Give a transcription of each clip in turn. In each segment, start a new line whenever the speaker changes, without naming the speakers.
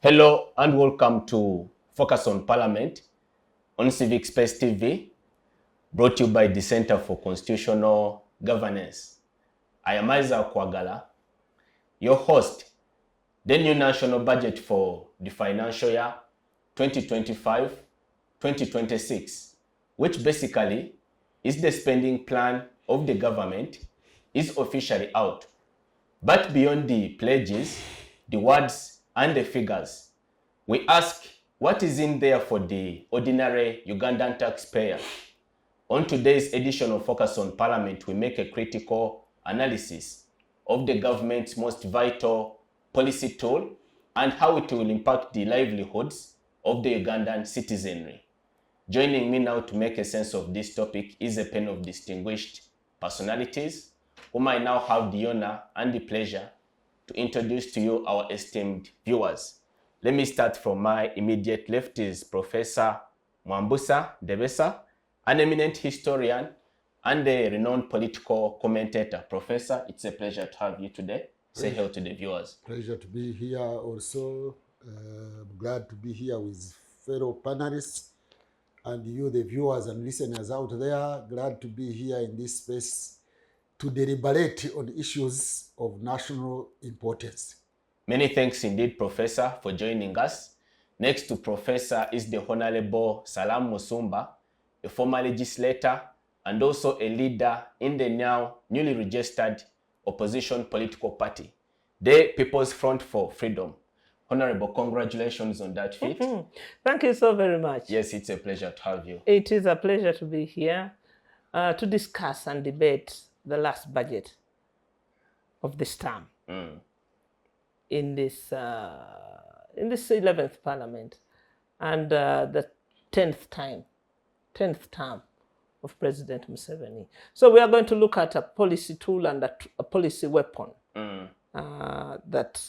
Hello and welcome to Focus on Parliament on Civic Space TV, brought to you by the Center for Constitutional Governance. I am Isaac Kwagala, your host. The new national budget for the financial year 2025-2026, which basically is the spending plan of the government, is officially out. But beyond the pledges, the words, and the figures, we ask what is in there for the ordinary Ugandan taxpayer. On today's edition of Focus on Parliament, we make a critical analysis of the government's most vital policy tool and how it will impact the livelihoods of the Ugandan citizenry. Joining me now to make a sense of this topic is a panel of distinguished personalities whom I now have the honor and the pleasure to introduce to you our esteemed viewers. Let me start from my immediate left is Professor Mwambutsya Ndebesa, an eminent historian and a renowned political commentator. Professor, it's a pleasure to have you today. Say hello to the viewers.
Pleasure to be here also. Glad to be here with fellow panelists and you, the viewers and listeners out there. Glad to be here in this space to deliberate on issues of national importance.
Many thanks indeed, Professor, for joining us. Next to Professor is the Honorable Salamu Musumba, a former legislator and also a leader in the now newly registered opposition political party, the People's Front for Freedom. Honorable, congratulations on that feat.
Thank you so very much.
Yes, it's a pleasure to have you.
It is a pleasure to be here to discuss and debate the last budget of this term in this 11th Parliament and the 10th term of President Museveni. So we are going to look at a policy tool and a policy weapon that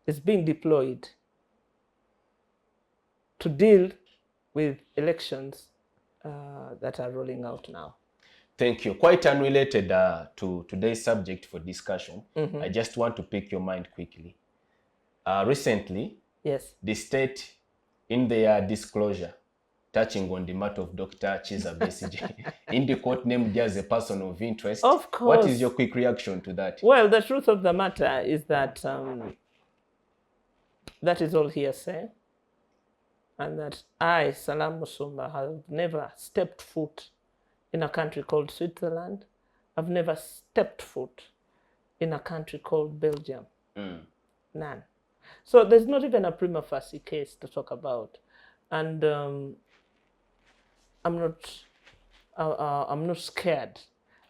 is being deployed to deal with elections that are rolling out now.
Thank you. Quite unrelated to today's subject for discussion, I just want to pick your mind quickly. Recently,
yes,
the state, in their disclosure, touching on the matter of Dr. Chiza Besigye, in the court named as a person of interest.
Of course.
What is your quick reaction to that?
Well, the truth of the matter is that that is all hearsay, and that I, Salamu Musumba, have never stepped foot in a country called Switzerland. I've never stepped foot in a country called Belgium. None. So there's not even a prima facie case to talk about. And I'm not scared.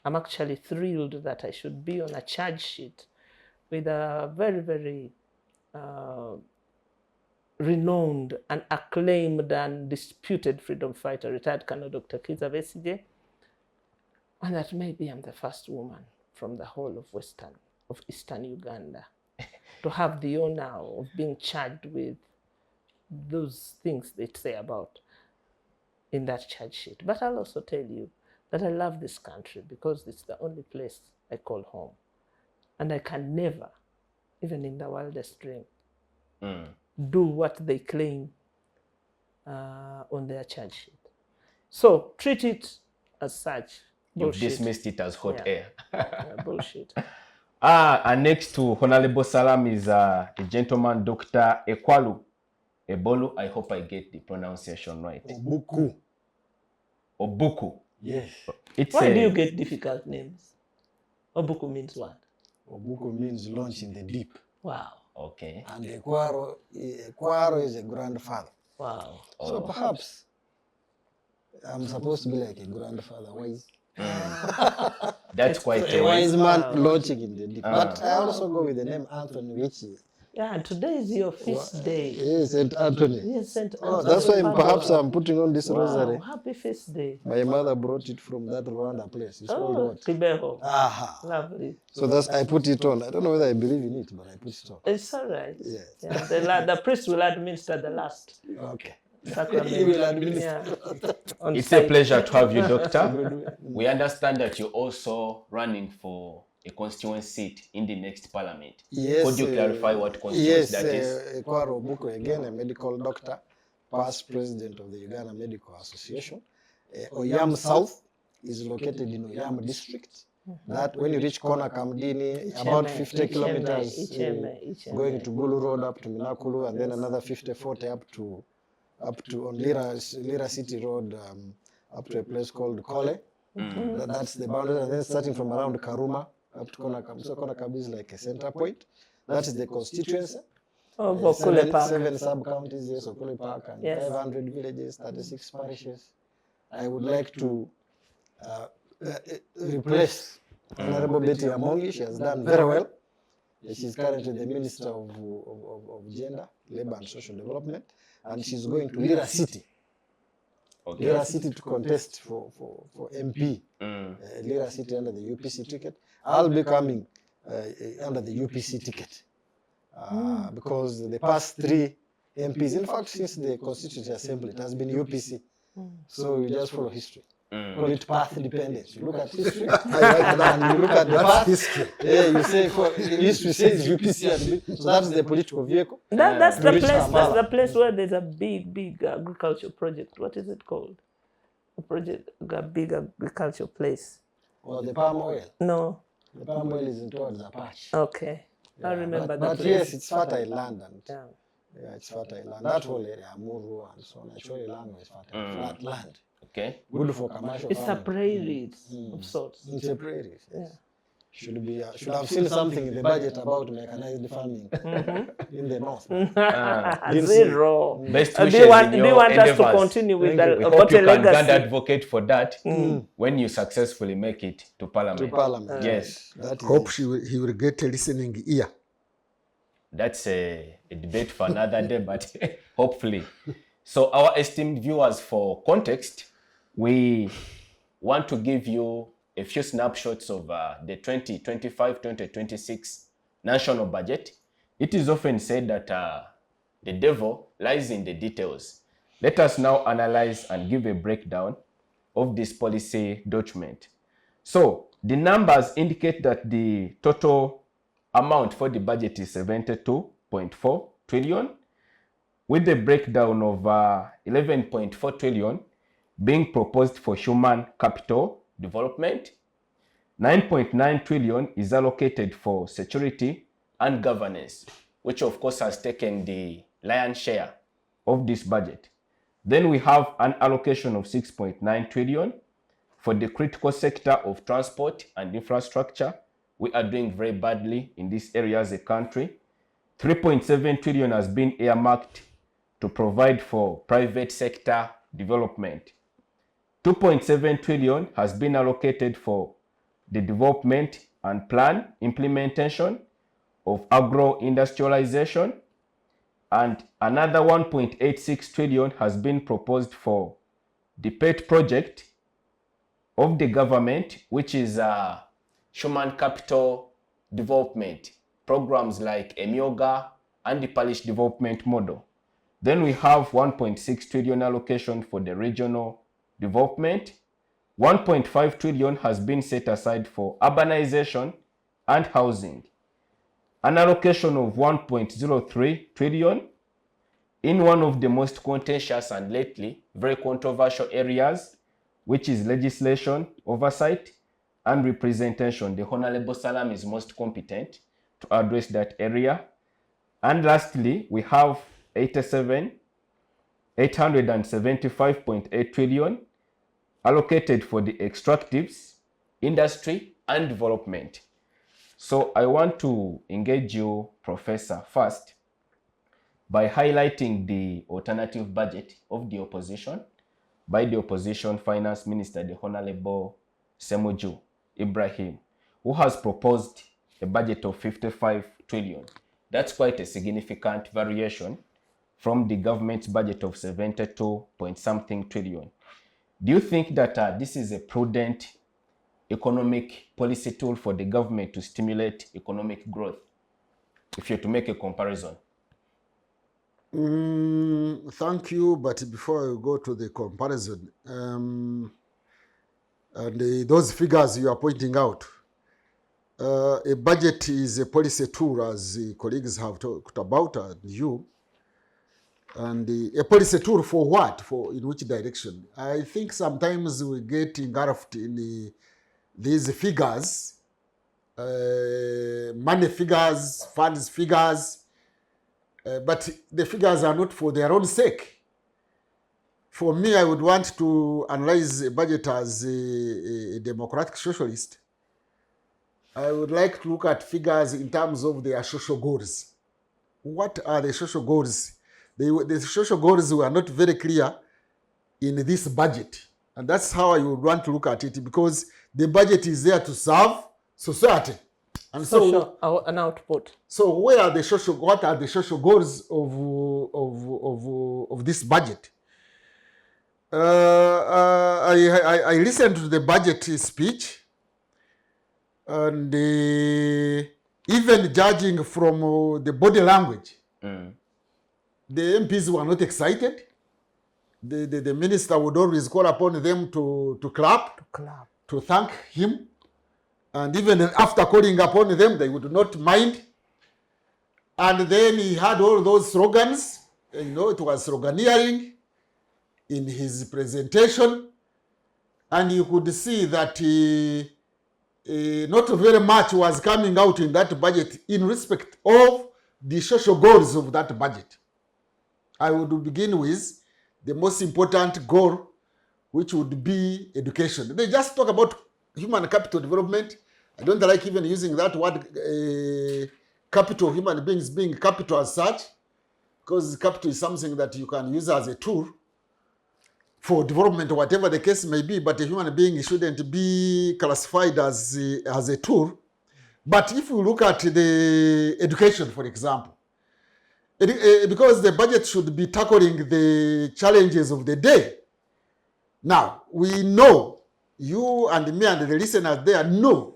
I'm actually thrilled that I should be on a charge sheet with a very, very renowned and acclaimed and disputed freedom fighter, retired Colonel Dr. Chiza Besigye, and that maybe I'm the first woman from the whole of Eastern Uganda to have the honor of being charged with those things they say about in that charge sheet. But I'll also tell you that I love this country because it's the only place I call home. And I can never, even in the wildest dream, do what they claim on their charge sheet. So treat it as such. Bullshit.
You've dismissed it as hot air.
Bullshit.
And next to Honorable Salam is the gentleman, Dr. Ebolu. I hope I get the pronunciation right. Obuku.
Yes.
Why do you get difficult names? Obuku means what?
Obuku means launch in the deep.
Wow.
Okay.
And Ekwaro is a grandfather.
Wow.
So perhaps I'm supposed to be like a grandfather, wise.
That's quite
A wise man launching in the deep. But I also go with the name Anthony, which is...
Yeah, and today is your feast day.
Yes, St. Anthony.
Yes, St. Anthony.
Oh, that's why perhaps I'm putting on this rosary.
Happy feast day.
My mother brought it from that Rwanda place. It's called what?
Kibeho.
Aha.
Lovely.
So that's, I put it on. I don't know whether I believe in it, but I put it on.
It's all right.
Yes.
Yeah, the priest will administer the last.
Okay.
sacrament.
He will administer.
Yeah. On
It's
site.
a pleasure to have you, Doctor. We understand that you're also running for a constituency seat in the next parliament.
Yes.
Could you clarify what constituency that is?
Ekwaro Buko, again, a medical doctor, past president of the Uganda Medical Association. Oyam South is located in Oyam district. That when you reach Kona Kamdini, about 50 kilometers going to Gulu Road up to Minakulu, and then another 40 up to on Lira City Road up to a place called Kole. That's the boundary, and then starting from around Karuma up to Konakam. So Konakam is like a center point. That is the constituency.
Oh,
seven sub-counties, yes, Okule Park, and
Yes.
500 villages, 36 parishes. I would like to replace Honorable Betty Amongi. She has done very well. She's currently the Minister of Gender, Labour and Social Development, and she's going to Lira City.
Okay.
Lira City to contest for MP. Lira City under the UPC ticket. I'll be coming under the UPC ticket because the past 3 MPs, in fact, since the Constituent Assembly, it has been UPC. So you just follow history. Call it path dependence. You look at history, and you look at the path.
History.
Yeah, you say history says UPC, and so that's the political vehicle.
That's the
Reach
place. That's
Kampala.
the place where there's a big agricultural project. What is it called? A big agricultural place.
Or the palm oil.
No.
The palm oil is in towards Apache.
Okay. I remember that.
But
place.
yes, it's fertile land, and
Yeah.
it's fertile land. That whole area, Amuru and so on, actually land is fertile, flat land.
Okay.
Good for commercial
It's a
farming.
prairie of sorts.
It's a prairie. Yes.
Yeah.
Should have seen something in the budget about mechanized farming in the north.
Zero.
Best
Do
wishes
you want
in your
us to
endeavors.
continue with
Thank you.
We
the
hope
about
you
a
can
legacy?
stand advocate for that when you successfully make it to parliament.
To Parliament.
Yes.
That is
Hope
it.
he will get a listening ear.
That's a debate for another day, but hopefully. So our esteemed viewers, for context, we want to give you a few snapshots of the 2025-2026 national budget. It is often said that the devil lies in the details. Let us now analyze and give a breakdown of this policy document. So the numbers indicate that the total amount for the budget is 72.4 trillion, with the breakdown of 11.4 trillion being proposed for human capital development. 9.9 trillion is allocated for security and governance, which of course has taken the lion's share of this budget. Then we have an allocation of 6.9 trillion for the critical sector of transport and infrastructure. We are doing very badly in this area as a country. 3.7 trillion has been earmarked to provide for private sector development. 2.7 trillion has been allocated for the development and plan implementation of agro-industrialization, and another 1.86 trillion has been proposed for the pet project of the government, which is human capital development programs like Emyoga and the parish development model. Then we have 1.6 trillion allocation for the regional development. 1.5 trillion has been set aside for urbanization and housing. An allocation of 1.03 trillion in one of the most contentious and lately very controversial areas, which is legislation, oversight, and representation. The Honorable Salamu is most competent to address that area. And lastly, we have 875.8 trillion allocated for the extractives, industry, and development. So I want to engage you, Professor, first by highlighting the alternative budget of the opposition by the opposition finance minister, the Honorable Semuju Ibrahim, who has proposed a budget of 55 trillion. That's quite a significant variation from the government's budget of 72 point something trillion. Do you think that this is a prudent economic policy tool for the government to stimulate economic growth, if you're to make a comparison?
Thank you, but before I go to the comparison, and those figures you are pointing out, a budget is a policy tool, as the colleagues have talked about, and you. And a policy tool for what? For in which direction? I think sometimes we get engulfed in these figures, money figures, funds figures, but the figures are not for their own sake. For me, I would want to analyze a budget as a democratic socialist. I would like to look at figures in terms of their social goals. What are the social goals? The social goals were not very clear in this budget. And that's how I would want to look at it, because the budget is there to serve society. And
social, an output.
So what are the social goals of this budget? I listened to the budget speech, and even judging from the body language, the MPs were not excited. The minister would always call upon them to clap, to thank him. And even after calling upon them, they would not mind. And then he had all those slogans. You know, it was sloganeering in his presentation. And you could see that not very much was coming out in that budget in respect of the social goals of that budget. I would begin with the most important goal, which would be education. They just talk about human capital development. I don't like even using that word, capital, human beings being capital as such, because capital is something that you can use as a tool for development, whatever the case may be, but a human being shouldn't be classified as a tool. But if you look at the education, for example, because the budget should be tackling the challenges of the day. Now, we know, you and me and the listeners there know,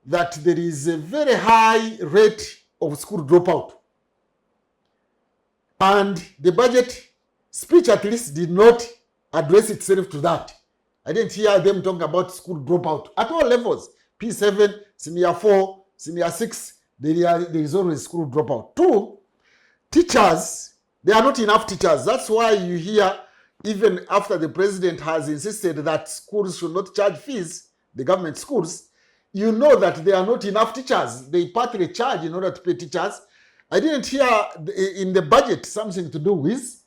that there is a very high rate of school dropout. And the budget speech at least did not address itself to that. I didn't hear them talking about school dropout at all levels. P7, senior 4, senior 6, there is always school dropout. 2, teachers, there are not enough teachers. That's why you hear, even after the president has insisted that schools should not charge fees, the government schools, you know that there are not enough teachers. They partly charge in order to pay teachers. I didn't hear in the budget something to do with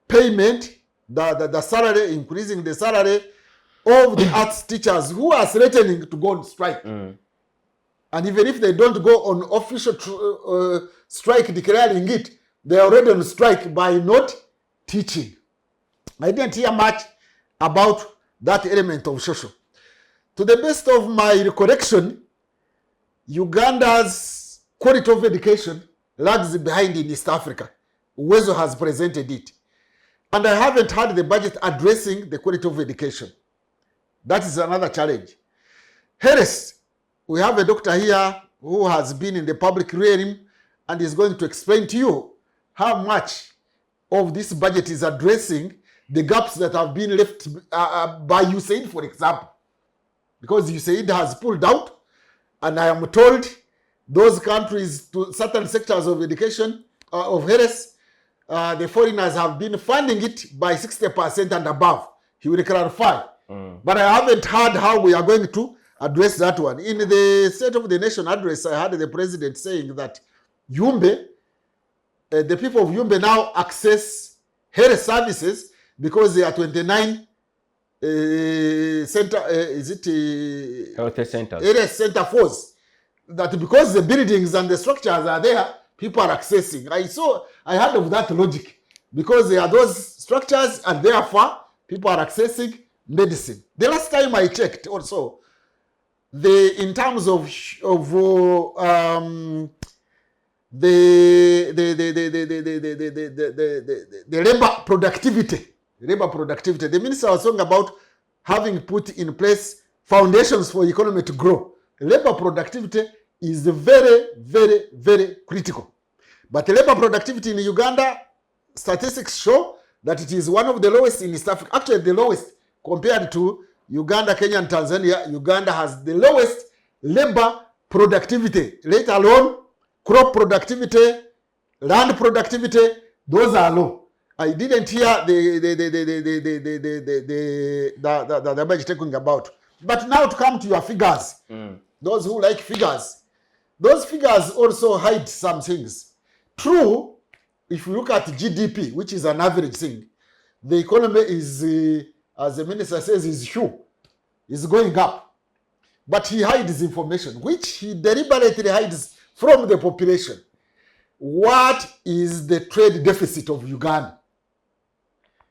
payment, the salary, increasing the salary of the arts teachers who are threatening to go on strike. And even if they don't go on official strike declaring it, they are already on strike by not teaching. I didn't hear much about that element of social. To the best of my recollection, Uganda's quality of education lags behind in East Africa. Uwezo has presented it. And I haven't had the budget addressing the quality of education. That is another challenge. Harris, we have a doctor here who has been in the public realm and is going to explain to you how much of this budget is addressing the gaps that have been left by USAID, for example. Because USAID has pulled out, and I am told those countries, to certain sectors of education, of Harris, the foreigners have been funding it by 60% and above. He will clarify. But I haven't heard how we are going to address that one. In the State of the Nation address, I heard the president saying that Yumbe, the people of Yumbe now access health services because there are 29
health centers.
Area center force. That because the buildings and the structures are there, people are accessing. I heard of that logic. Because there are those structures and therefore people are accessing medicine. The last time I checked also, in terms of the labor productivity, the minister was talking about having put in place foundations for economy to grow. Labor productivity is very, very, very critical. But labor productivity in Uganda, statistics show that it is one of the lowest in East Africa. Actually, the lowest compared to Uganda, Kenya, and Tanzania. Uganda has the lowest labor productivity, let alone crop productivity, land productivity. Those are low. I didn't hear the budget talking about. But now to come to your figures, those who like figures, those figures also hide some things. True, if you look at GDP, which is an average thing, the economy is, as the minister says, is going up. But he hides information, which he deliberately hides from the population. What is the trade deficit of Uganda?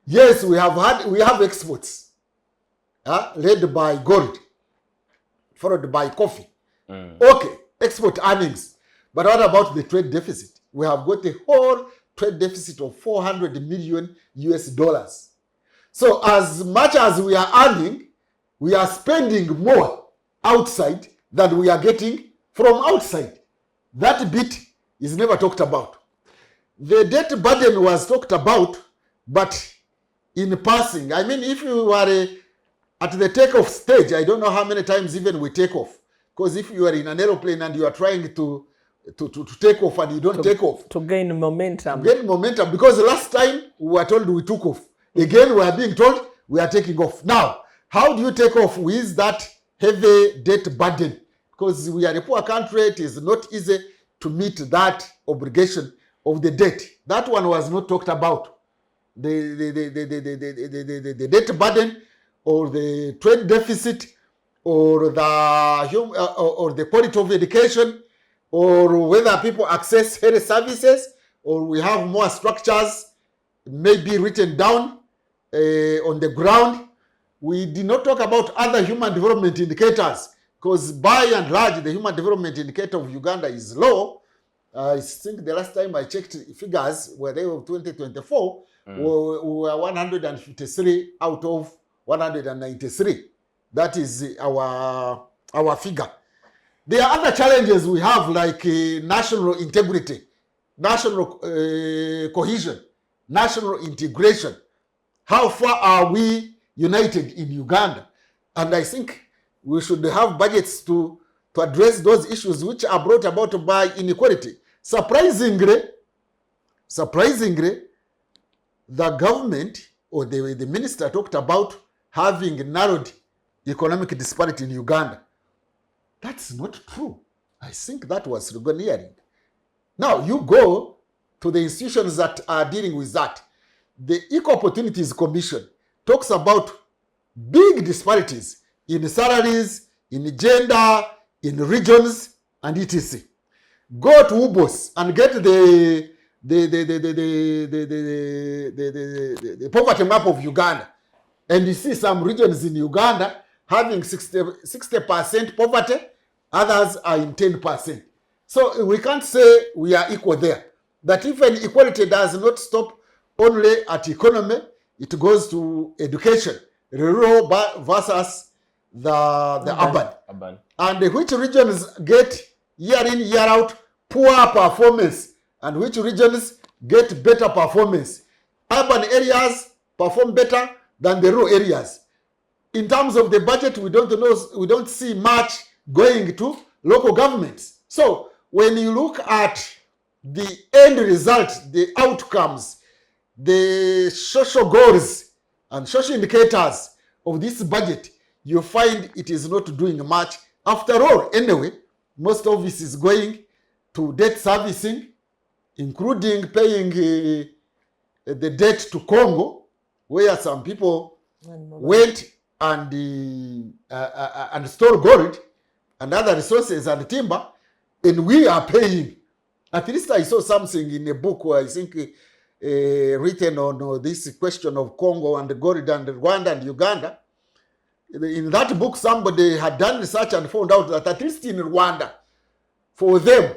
Yes, we have exports, led by gold, followed by coffee. Okay, export earnings. But what about the trade deficit? We have got a whole trade deficit of $400 million US. So as much as we are earning, we are spending more outside than we are getting from outside. That bit is never talked about. The debt burden was talked about, but in passing. I mean, if you are at the takeoff stage, I don't know how many times even we take off. Because if you are in an aeroplane and you are trying to take off and you don't take off.
To gain momentum.
Gain momentum. Because last time we were told we took off. Again, we are being told we are taking off. Now, how do you take off with that heavy debt burden? Because we are a poor country, it is not easy to meet that obligation of the debt. That one was not talked about. The debt burden or the trade deficit or the quality of education or whether people access health services or we have more structures maybe written down on the ground. We did not talk about other human development indicators because by and large the human development indicator of Uganda is low. I think the last time I checked figures were they of 2024 were 153 out of 193. That is our figure. There are other challenges we have like national integrity, national cohesion, national integration. How far are we united in Uganda? And I think we should have budgets to address those issues which are brought about by inequality. Surprisingly, the government or the minister talked about having narrowed economic disparity in Uganda. That's not true. I think that was Rugoneering. Now, you go to the institutions that are dealing with that. The Equal Opportunities Commission talks about big disparities in salaries, in gender, in regions, and etc. Go to UBOS and get the poverty map of Uganda, and you see some regions in Uganda having 60% poverty, others are in 10%. So we can't say we are equal there. That even equality does not stop only at economy, it goes to education, rural versus the urban. And which regions get year in, year out poor performance and which regions get better performance. Urban areas perform better than the rural areas. In terms of the budget, we don't see much going to local governments. So when you look at the end result, the outcomes, the social goals and social indicators of this budget, you find it is not doing much. After all, anyway, most of this is going to debt servicing, including paying the debt to Congo, where some people went and stole gold and other resources and timber, and we are paying. At least I saw something in a book where I think written on this question of Congo and gold and Rwanda and Uganda. In that book, somebody had done research and found out that at least in Rwanda, for them,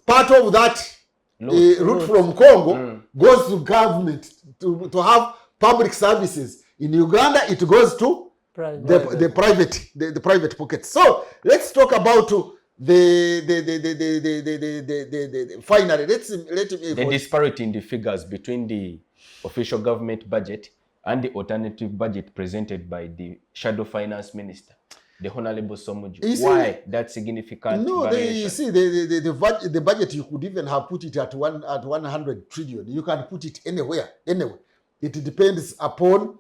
part of that route from Congo goes to government to have public services. In Uganda, it goes to the private pocket. So let's talk about finally, let me
The disparity in the figures between the official government budget and the alternative budget presented by the shadow finance minister, the Honorable Somuju. Why that significant variation?
You see, the budget, you could even have put it at 100 trillion. You can put it anywhere. It depends upon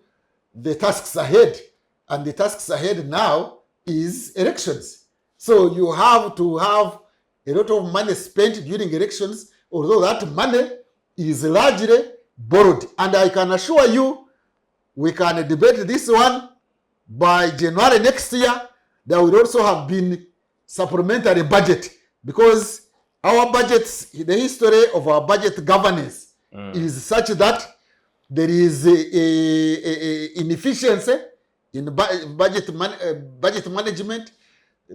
the tasks ahead. And the tasks ahead now is elections. So you have to have a lot of money spent during elections, although that money is largely borrowed. And I can assure you, we can debate this one by January next year. There will also have been supplementary budget, because our budgets, the history of our budget governance is such that there is a inefficiency in budget management,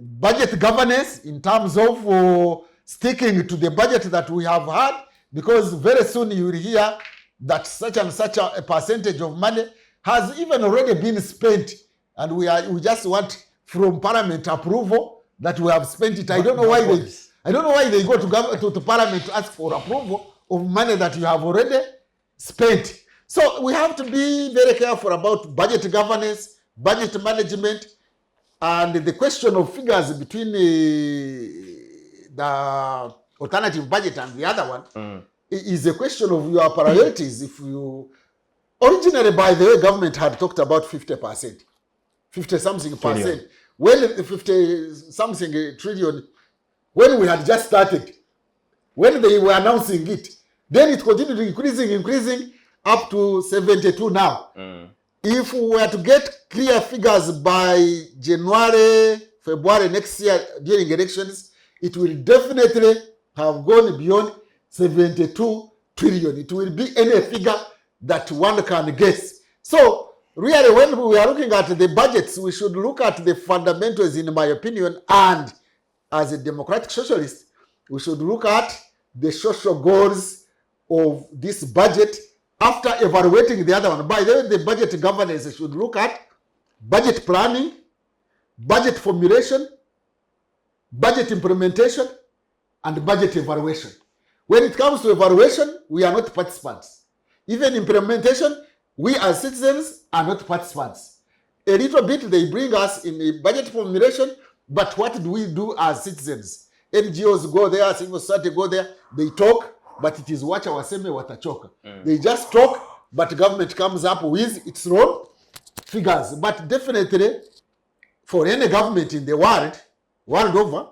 budget governance in terms of sticking to the budget that we have had, because very soon you will hear that such and such a percentage of money has even already been spent, and we just want from Parliament approval that we have spent it. I don't know why they go to Parliament to ask for approval of money that you have already spent. So we have to be very careful about budget governance, budget management, and the question of figures between the alternative budget and the other one is a question of your priorities. If you originally, by the way, government had talked about 50%, 50-something percent. When the 50-something trillion, when we had just started, when they were announcing it, then it continued increasing up to 72 now. If we were to get clear figures by January, February next year during elections, it will definitely have gone beyond 72 trillion. It will be any figure that one can guess. So really, when we are looking at the budgets, we should look at the fundamentals, in my opinion, and as a democratic socialist, we should look at the social goals of this budget after evaluating the other one. By the way, the budget governance should look at budget planning, budget formulation, budget implementation, and budget evaluation. When it comes to evaluation, we are not participants. Even implementation, we as citizens are not participants. A little bit they bring us in the budget formulation, but what do we do as citizens? NGOs go there, civil society go there, they talk, but it is wacha waseme watachoka. They just talk, but government comes up with its own figures. But definitely, for any government in the world over,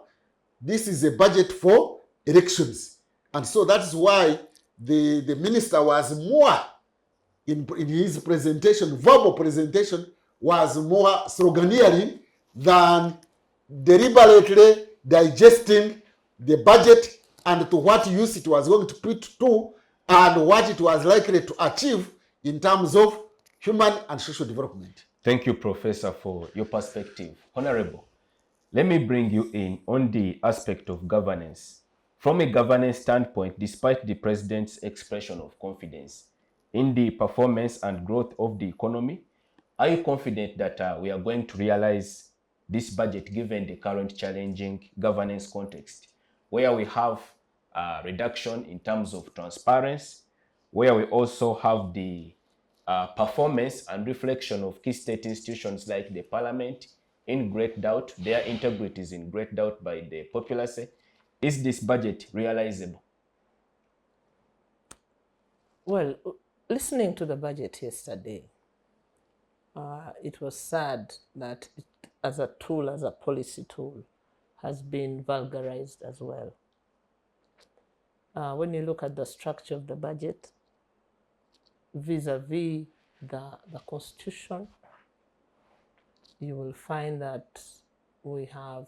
this is a budget for elections. And so that's why the minister was more, in his presentation, verbal presentation, was more sloganeering than deliberately digesting the budget and to what use it was going to put to and what it was likely to achieve in terms of human and social development.
Thank you, Professor, for your perspective. Honorable, let me bring you in on the aspect of governance. From a governance standpoint, despite the president's expression of confidence in the performance and growth of the economy, are you confident that we are going to realize this budget given the current challenging governance context, where we have a reduction in terms of transparency, where we also have the performance and reflection of key state institutions like the parliament in great doubt, their integrity is in great doubt by the populace? Is this budget realizable?
Well, listening to the budget yesterday, it was sad that it, as a tool, as a policy tool, has been vulgarized as well. When you look at the structure of the budget vis-a-vis the Constitution, you will find that we have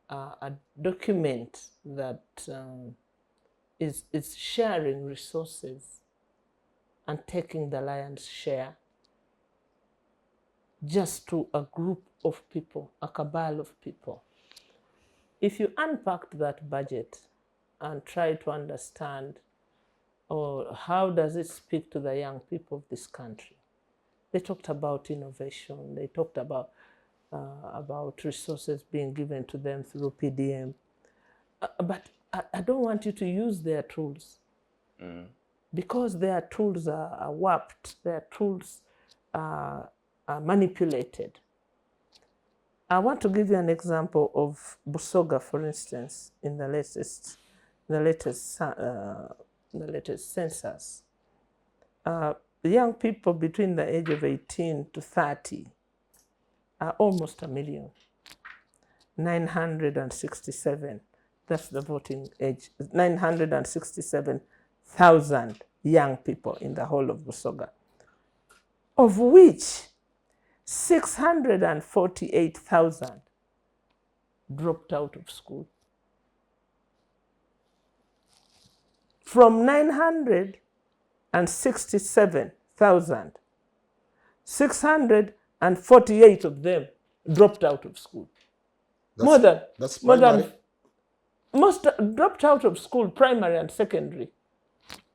a document that is sharing resources and taking the lion's share just to a group of people, a cabal of people. If you unpacked that budget and try to understand, how does it speak to the young people of this country? They talked about innovation, they talked about about resources being given to them through PDM. But I don't want you to use their tools because their tools are warped, their tools are manipulated. I want to give you an example of Busoga, for instance, in the latest census. Young people between the age of 18 to 30 are almost 1 million. 967, that's the voting age, 967,000 young people in the whole of Busoga, of which 648,000 dropped out of school. From 967,000, 648 of them dropped out of school.
That's primary.
Most dropped out of school, primary and secondary.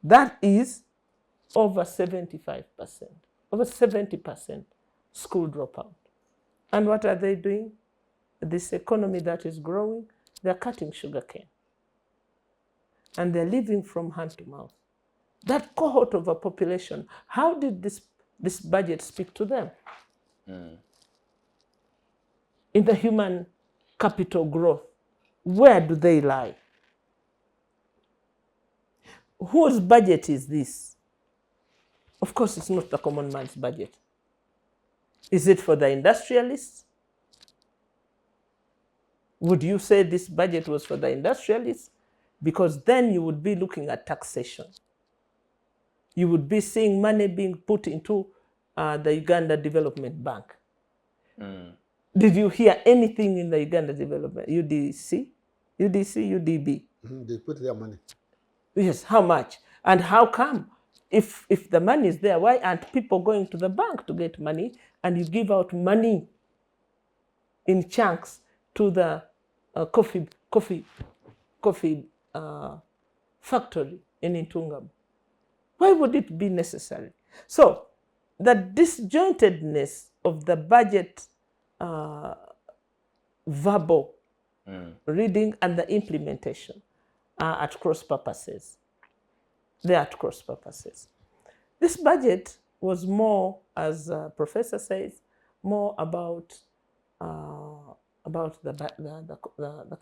That is over 75%, over 70% school dropout. And what are they doing? This economy that is growing, they're cutting sugarcane. And they're living from hand to mouth. That cohort of a population, how did this budget speak to them? In the human capital growth, where do they lie? Whose budget is this? Of course, it's not the common man's budget. Is it for the industrialists? Would you say this budget was for the industrialists? Because then you would be looking at taxation. You would be seeing money being put into the Uganda Development Bank. Did you hear anything in the Uganda Development, UDC, UDB?
They put their money.
Yes, how much? And how come? If the money is there, why aren't people going to the bank to get money and you give out money in chunks to the coffee factory in Intungam? Why would it be necessary? So the disjointedness of the budget verbal reading and the implementation are at cross purposes. They're at cross purposes. This budget was more, as Professor says, more about the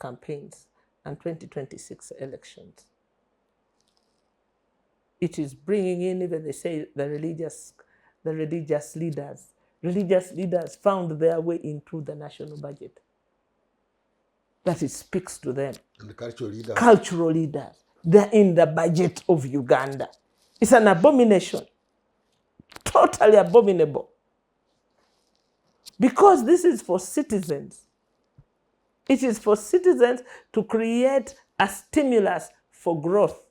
campaigns and 2026 elections. It is bringing in, even they say, the religious leaders. Religious leaders found their way into the national budget. That it speaks to them.
And the cultural leaders.
Cultural leaders. They're in the budget of Uganda. It's an abomination. Totally abominable. Because this is for citizens. It is for citizens to create a stimulus for growth.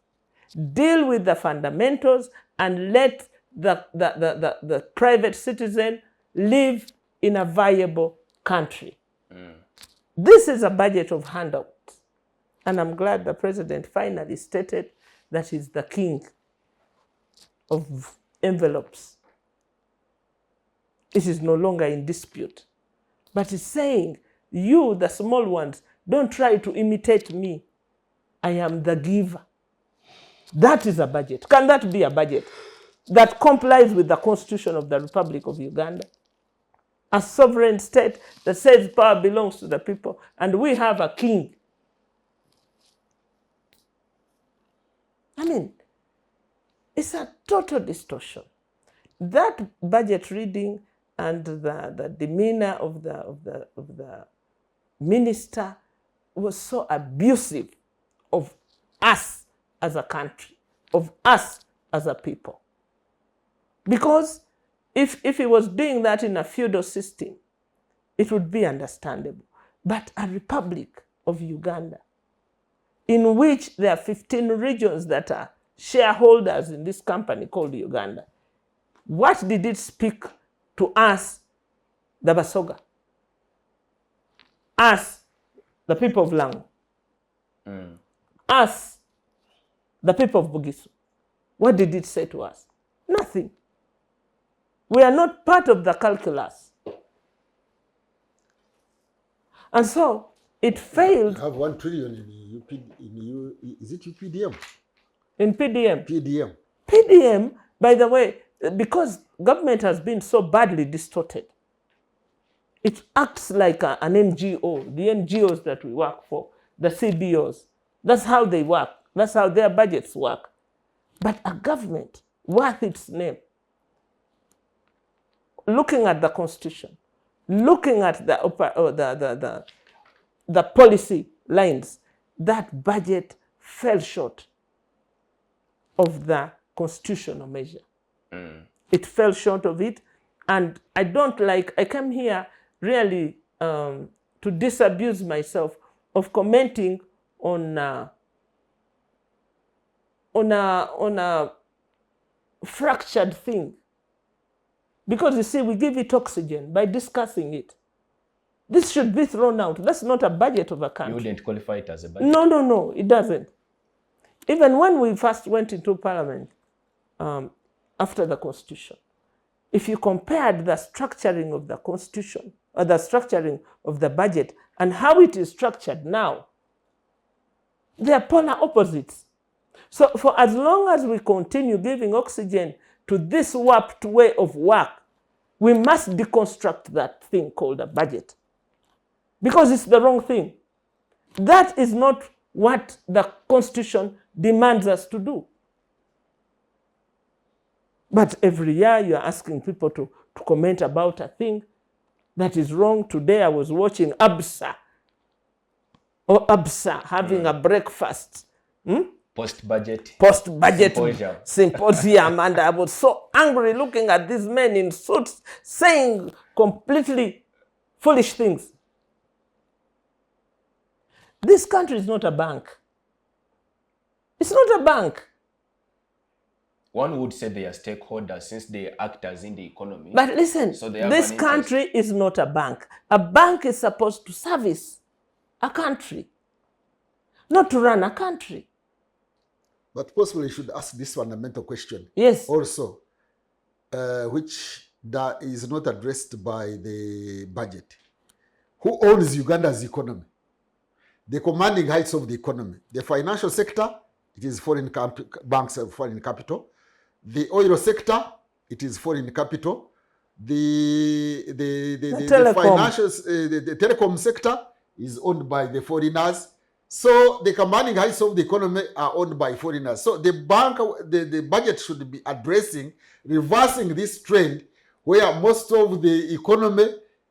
Deal with the fundamentals and let the private citizen live in a viable country. This is a budget of handouts. And I'm glad the president finally stated that he's the king of envelopes. It is no longer in dispute. But he's saying, you, the small ones, don't try to imitate me. I am the giver. That is a budget. Can that be a budget that complies with the Constitution of the Republic of Uganda? A sovereign state that says power belongs to the people, and we have a king. I mean, it's a total distortion. That budget reading and the demeanor of the minister was so abusive of us as a country, of us as a people. Because if he was doing that in a feudal system, it would be understandable. But a republic of Uganda, in which there are 15 regions that are shareholders in this company called Uganda, what did it speak to us, the Basoga? Us, the people of Lamu. Us, the people of Bugisu. What did it say to us? Nothing. We are not part of the calculus. And so it failed
You have 1 trillion is it UPDM?
in PDM.
PDM.
PDM, by the way, because government has been so badly distorted, it acts like an NGO, the NGOs that we work for, the CBOs. That's how they work. That's how their budgets work. But a government worth its name, looking at the constitution, looking at the policy lines, that budget fell short of the constitutional measure. It fell short of it. And I came here really to disabuse myself of commenting on a fractured thing. Because you see, we give it oxygen by discussing it. This should be thrown out. That's not a budget of a country.
You wouldn't qualify it as a budget?
No, it doesn't. Even when we first went into parliament after the constitution, if you compared the structuring of the constitution or the structuring of the budget and how it is structured now, they are polar opposites. So for as long as we continue giving oxygen to this warped way of work, we must deconstruct that thing called a budget. Because it's the wrong thing. That is not what the Constitution demands us to do. But every year you are asking people to comment about a thing that is wrong. Today I was watching ABSA having a breakfast.
Post-budget
symposium. And I was so angry looking at these men in suits saying completely foolish things. This country is not a bank. It's not a bank.
One would say they are stakeholders since they are actors in the economy.
But listen,
so they have
this
an
country is not a bank. A bank is supposed to service a country, not to run a country.
But possibly you should ask this fundamental question.
Yes.
Also, which that is not addressed by the budget. Who owns Uganda's economy? The commanding heights of the economy. The financial sector, it is foreign banks of foreign capital. The oil sector, it is foreign capital. The telecom sector is owned by the foreigners. So the commanding heights of the economy are owned by foreigners. So the budget should be addressing, reversing this trend where most of the economy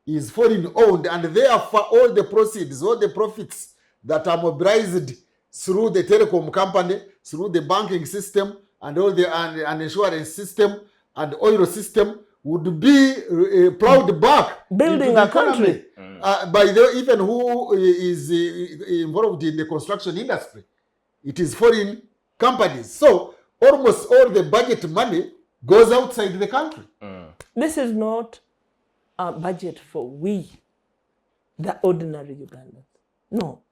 is foreign owned, and therefore all the proceeds, all the profits that are mobilized through the telecom company, through the banking system, and all the and insurance system and oil system would be plowed back
building a country
by the even who is involved in the construction industry. It is foreign companies. So almost all the budget money goes outside the country.
This is not a budget for we, the ordinary Ugandans. No.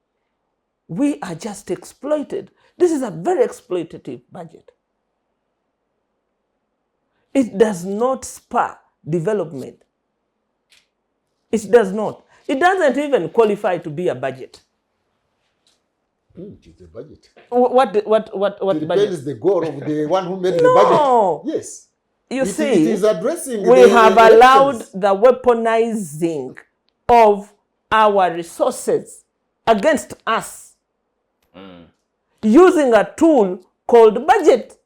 We are just exploited. This is a very exploitative budget. It does not spur development. It does not. It doesn't even qualify to be a budget.
It is a budget.
What
It
budget?
depends the goal of the one who made the
No.
budget. Yes.
You see,
it is addressing
we
the
have allowed
elections.
the weaponizing of our resources against us using a tool called budget.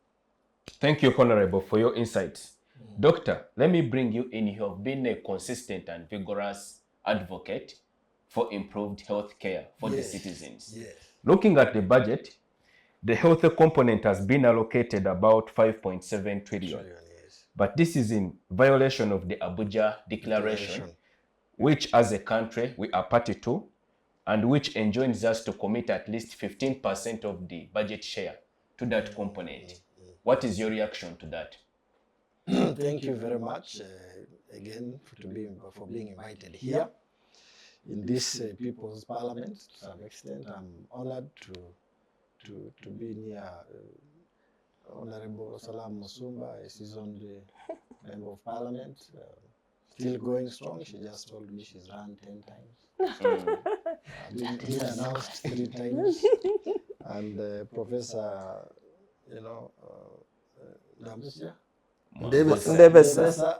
Thank you, Honorable, for your insights. Doctor, let me bring you in. You have been a consistent and vigorous advocate for improved health care for the citizens.
Yes.
Looking at the budget, the health component has been allocated about 5.7 trillion.
Yes.
But this is in violation of the Abuja Declaration, which as a country we are party to, and which enjoins us to commit at least 15% of the budget share to that component. What is your reaction to that?
Thank you very much again for being invited here in this People's Parliament. To some extent, I'm honored to be near Honorable Salamu Musumba, a seasoned member of Parliament, still going strong. She just told me she's run 10 times. Been announced 3 times. And Professor, Mwambutsya?
Ndebesa.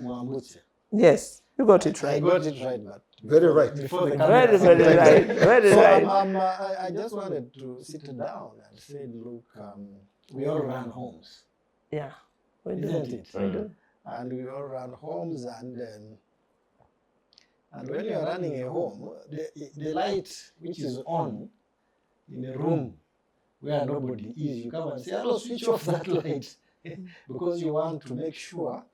Mwambutsya.
Yes, you got it
I
right.
got it right, but
Very right.
before the
Very,
camera.
very right. Very
So
right.
I just wanted to sit down and say, look, we all run homes,
Yeah, we do.
isn't it?
We do.
And we all run homes, and when you are running a home, the light which is on in a room where nobody is, you come and say, hello, switch off that light, because you want to make sure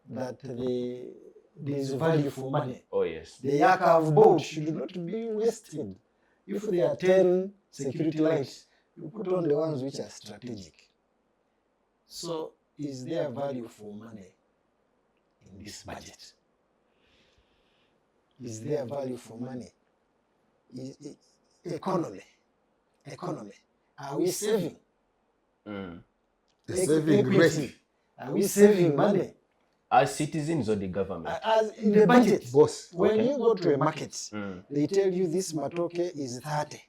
that there is value for money.
Oh, yes.
The yak I've bought should not be wasted. If there are 10 security lights, you put on the ones which are strategic. So, is there value for money in this budget? Is there value for money? Economy. Are we saving?
The saving rate.
Are we saving money?
As citizens or the government?
As in the budget.
Both.
When you go to a market,
they
tell you this matoke is 30.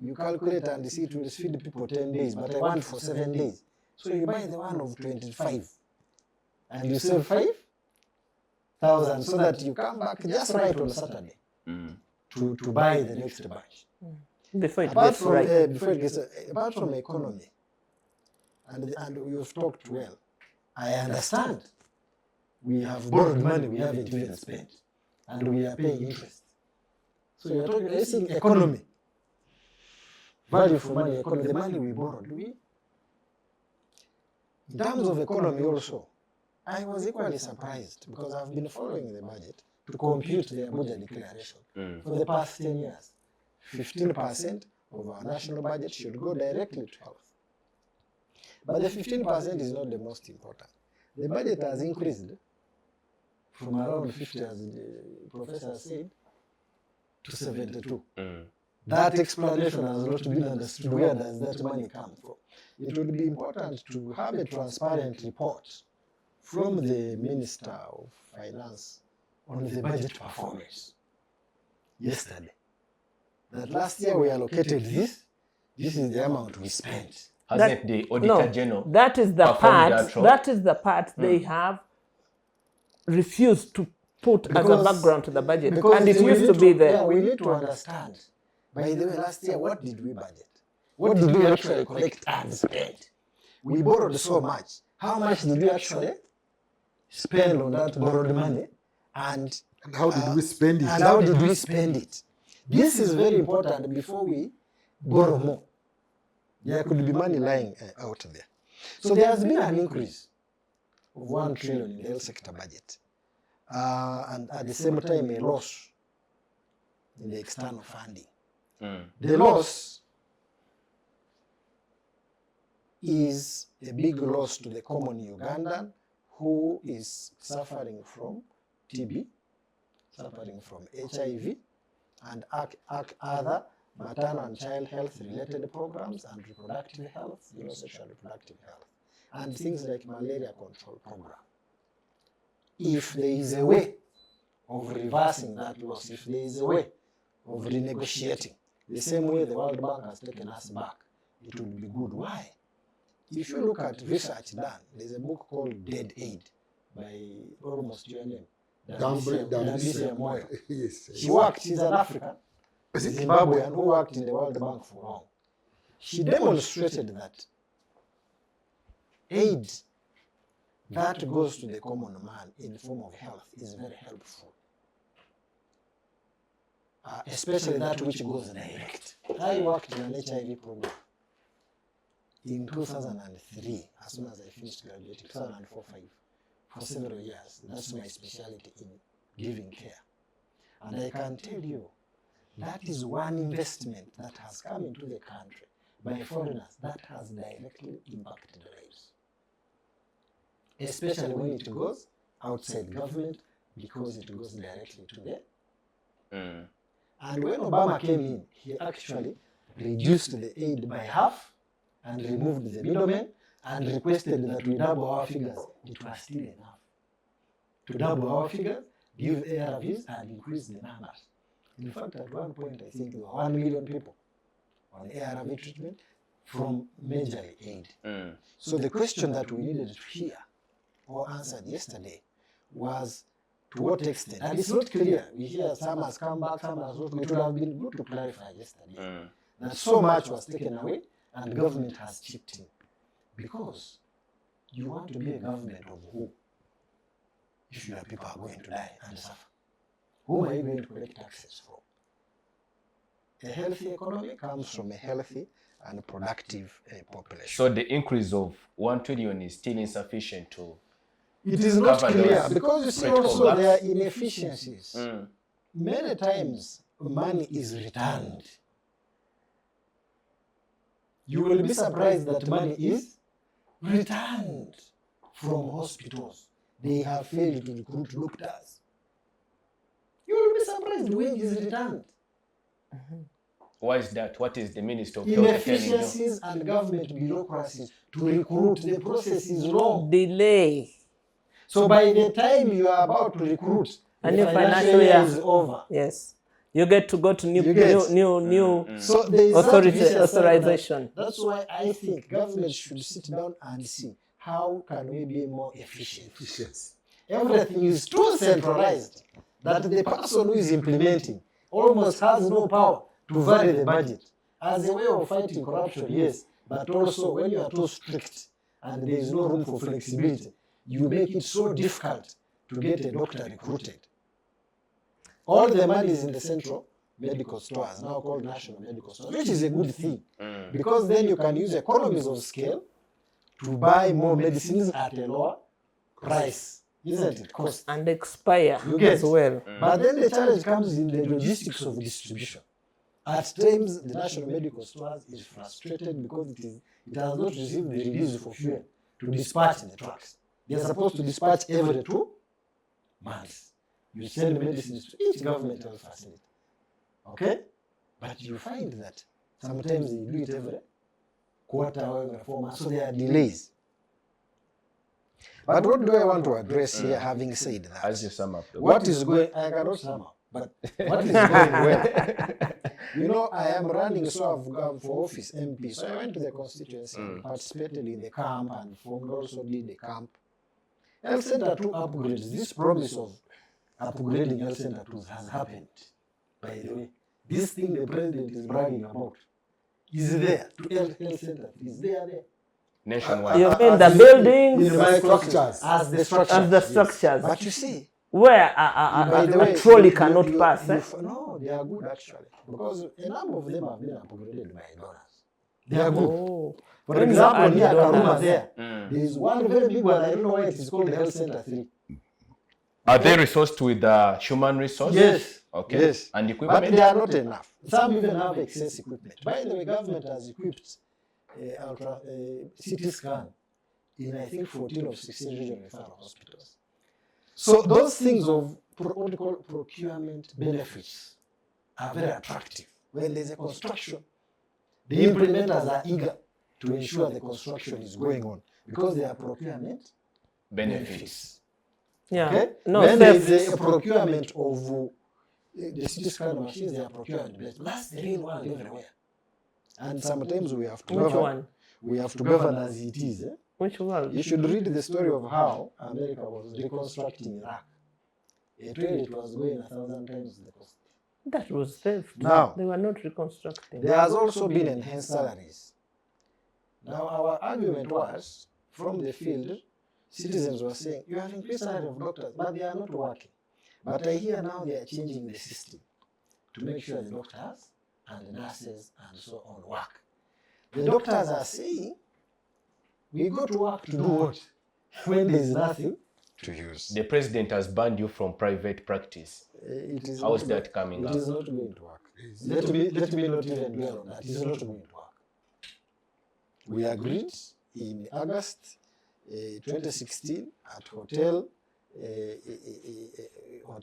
You calculate and see it will feed people 10 days, but I want for 7 days. So you buy the one of 25 and you save 5,000 so that you come back just right on Saturday to buy the next batch.
Before it
Apart
gets
from,
right.
apart from economy, and you've talked well, I understand. We have borrowed money we haven't even spent, and we are paying interest. So you're talking economy. Value for money, economy, the money we borrowed. In terms of economy also, I was equally surprised because I've been following the budget to compute the Abuja declaration for the past 10 years. 15% of our national budget should go directly to health. But the 15% is not the most important. The budget has increased from around 50, as the professor said, to 72. That explanation has not been understood. Where does that money come from? It would be important to have a transparent report from the Minister of Finance on the budget performance yesterday. That last year we allocated this is the amount we spent.
Hasn't the Auditor General
that is the
performed
part.
that role?
That is the part they have refused to put as a background to the budget, and it used to be there.
Yeah, we need to understand. By the way, last year, what did we budget? What did we actually collect and spend? We borrowed so much. How much did we actually spend on that borrowed money? And
how did we spend it?
And how did we spend it? This is very important before we borrow more. There could be money lying out there. So there has been an increase of 1 trillion in the health sector budget. And at the same time, a loss in the external funding. The loss is a big loss to the common Ugandan who is suffering from TB, suffering from HIV, and other maternal and child health related programs and reproductive health, sexual reproductive health, and things like malaria control program. If there is a way of reversing that loss, if there is a way of renegotiating, the same way the World Bank has taken us back, it would be good. Why? If you look at research done, there's a book called Dead Aid by almost your name, Ndebesa Moyo.
Yes.
She's an African, Zimbabwean who worked in the World Bank for long. She demonstrated that aid that goes to the common man in the form of health is very helpful. Especially that which goes direct. I worked in an HIV program in 2003, as soon as I finished graduating, 2004-05, for several years. That's my specialty in giving care. And I can tell you, that is one investment that has come into the country by foreigners that has directly impacted lives. Especially when it goes outside government, because it goes directly to them. And when Obama came in, he actually reduced the aid by half and removed the middlemen and requested that we double our figures. It was still enough. to double our figures, give ARVs, and increase the numbers. In fact, at one point, I think there were 1 million people on ARV treatment from major aid. So the question that we needed to hear or answered yesterday was to what extent, and it's not clear. We hear some has come back, some has not. It would have been good to clarify yesterday that so much was taken away and government has chipped in. Because you want to be a government of who? If your people are going to die and suffer, whom are you going to collect taxes from? A healthy economy comes from a healthy and productive population.
So the increase of 1 trillion is still insufficient to...
It is not
cover
clear
those
because you see
critical
also
gaps.
there are inefficiencies. Many times money is returned. You will be surprised that money is returned from hospitals. They have failed to recruit doctors. You will be surprised when it is returned.
Why is that? What is the Minister of Health telling you?
Inefficiencies and government bureaucracies to recruit, the process is long.
Delay.
So by the time you are about to recruit,
And
the
your
financial year is over.
Yes. You get to go to new
So there is
authority
that vicious
authorization.
cycle. That's why I think government should sit down and see how can we be more efficient. Everything is too centralized that the person who is implementing almost has no power to vary the budget. As a way of fighting corruption, yes, but also when you are too strict and there is no room for flexibility, you make it so difficult to get a doctor recruited. All the money is in the central medical stores, now called national medical stores, which is a good thing. Because then you can use economies of scale to buy more medicines at a lower price, isn't it? Cost.
And expire
You get
as well.
But then the challenge comes in the logistics of distribution. At times, the national medical stores is frustrated because it has not received the release for fuel to dispatch the trucks. They are supposed to dispatch every 2 months. You send medicines to each government health facility. Okay? But you find that sometimes they do it every quarter or every 4 months, so there are delays. But what do I want to address here, having said that?
As you sum up.
What is going, I cannot sum up, but what is going well? You know, I am running, so I've gone for office MP. So I went to the constituency and participated in the camp and formed also did the camp. Health Center 2 upgrades. This promise of upgrading Health Center 2 has happened, by the way. This thing the president is bragging about is there. To Health Center is there.
Nationwide.
You mean the buildings
In my
Structures.
as the structures.
and the structures
But you see,
where
by the way,
a trolley
you-
cannot
you-
pass.
No, they are good actually, because a number of them have been upgraded by donors. They are good.
Oh.
For
When you
example,
add
near Karuma
donors.
there is one very big one. I don't know why it is called Health Center 3.
Are they resourced with human resources?
Yes.
Okay.
Yes.
And
But
equipment?
they are not enough. Some even have excess equipment. By the way, government has equipped CT scan in I think 14 of 16 regional referral hospitals. So those things of what we call procurement benefits are very attractive. When there's a construction, the implementers are eager to ensure the construction is going on because they are procurement
Benefits.
Yeah.
Okay?
No,
when
theft.
there is a procurement of the CT scan machines, they are procurement benefits. That's the real one everywhere. And sometimes we have to
Which
govern.
one?
We have to govern as it is.
Which one?
You should read the story of how America was reconstructing Iraq. A toilet was going 1,000 times the cost.
That was theft.
Now,
They were not reconstructing.
there has also been enhanced salaries. Now, our argument was, from the field, citizens were saying, you have increased salary of doctors, but they are not working. But I hear now they are changing the system to make sure the doctors and the nurses and so on work. The doctors are saying, we go to work to do what? When there is nothing to use.
The president has banned you from private practice.
It is
How is
not
that coming
It
up?
is not going to work. Let me not even dwell on that. It is not going to work. We agreed in August 2016 at Hotel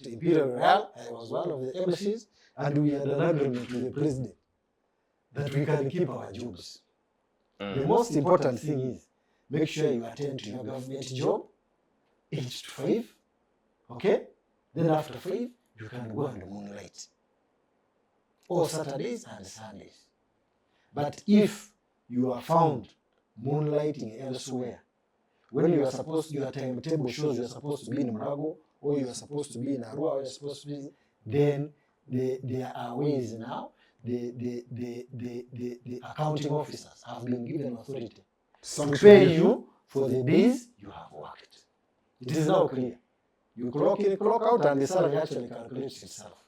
Imperial Royal. I was one of the MCs, and we had an agreement with the president that we can keep our jobs. The most important thing is make sure you attend to your government job 8 to 5 Okay? Then after 5, you can go and moonlight. Or Saturdays and Sundays. But if you are found moonlighting elsewhere, when you are supposed, your timetable shows you are supposed to be in Murago, or you are supposed to be in Arua, or you are supposed to be, then there are ways now. The accounting officers have been given authority to pay you for the days you have worked. It is now clear. You clock in, clock out, and the salary actually calculates itself.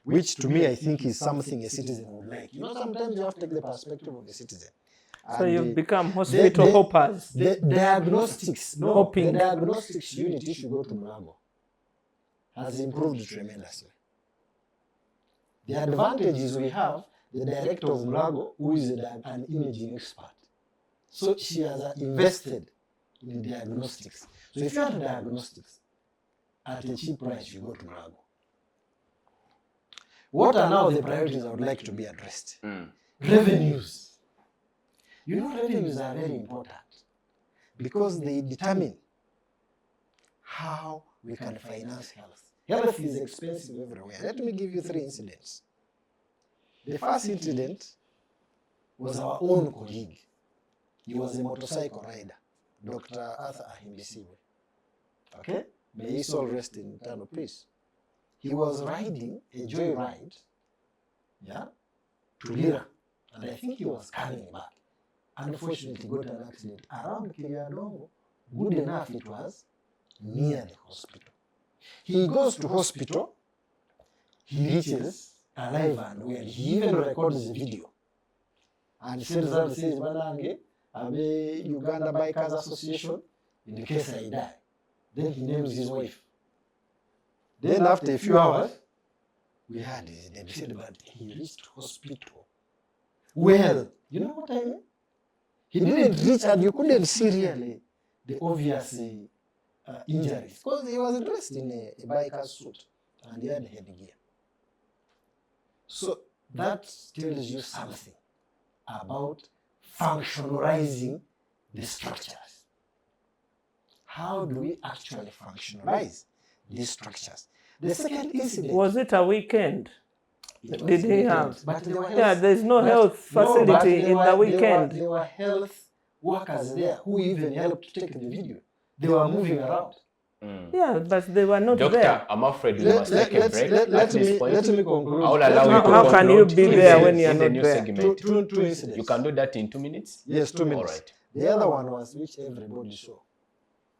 Which to me I think is something a citizen would like. You know, sometimes you have to take the perspective of the citizen.
So
And
you've become hospital hoppers.
The diagnostics, no,
Hopping.
the diagnostics unit, if you go to Murago, has improved tremendously. The advantage is we have the director of Murago, who is an imaging expert. So she has invested in diagnostics. So if you have diagnostics at a cheap price, you go to Murago. What are now the priorities I would like to be addressed? Revenues. You know, revenues are very important because they determine how we can finance health. Health is expensive everywhere. Let me give you 3 incidents. The first incident was our own colleague. He was a motorcycle rider, Dr. Arthur Ahimbisiwe. Okay? May his soul rest in eternal peace. He was riding a joyride, to Lira, and I think he was coming back. Unfortunately, got an accident around Kiliadongo. Good enough it was near the hospital. He goes to hospital, he reaches alive and well. He even records the video. And sends out, says, Balange, Abe Uganda Bikers Association, in the case I die. Then he names his wife. Then after a few hours, we had his name said, but he reached hospital. Well, you know what I mean? He didn't reach, and you couldn't see really the obvious injuries, because he was dressed in a biker suit and he had headgear. So that tells you something about functionalizing the structures. How do we actually functionalize these structures? The second incident.
Was it a weekend? Did he have?
But there were
there's no health facility in the weekend.
There were health workers there who even helped to take the video. They were moving around.
Yeah, but they were not
Doctor,
there.
I'm afraid we must take a break at this point.
Let me conclude.
I will allow you to
How can you
conclude
be
in
there
the-
when you're
in the
not
new
there?
segment.
Two incidents.
You can do that in 2 minutes?
Yes, 2 minutes.
All right.
The other one was which everybody saw.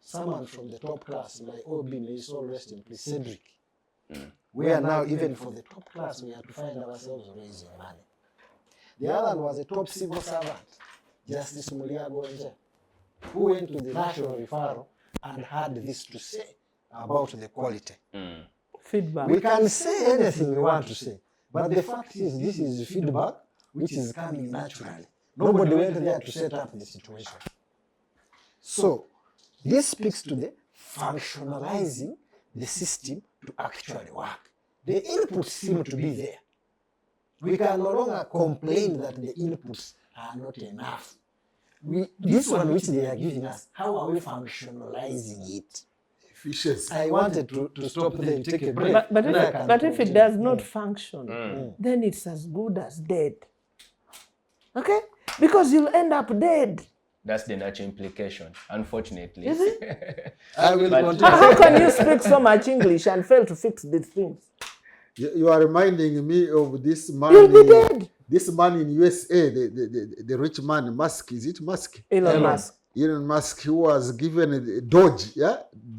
Someone from the top class, my OB, may his soul rest in peace, Cedric. We are now, even for the top class, we have to find ourselves raising money. The other one was a top civil servant, Justice Muliago Nje, who went to the national referral and had this to say about the quality.
Feedback.
We can say anything we want to say, but the fact is this is feedback which is coming naturally. Nobody went there to set up the situation. So this speaks to the functionalizing the system to actually work. The inputs seem to be there. We can no longer complain that the inputs are not enough. This one which they are giving us, how are we functionalizing it?
Efficiency.
I wanted to stop there and take a break.
But if it does not function, then it's as good as dead. Okay? Because you'll end up dead.
That's the natural implication, unfortunately.
Is it?
I will
But-
continue.
How can you speak so much English and fail to fix these things?
You are reminding me of this man.
You'll be dead.
This man in USA, the rich man, Musk. Is it Musk?
Elon Musk.
Elon Musk, who was given a Dodge,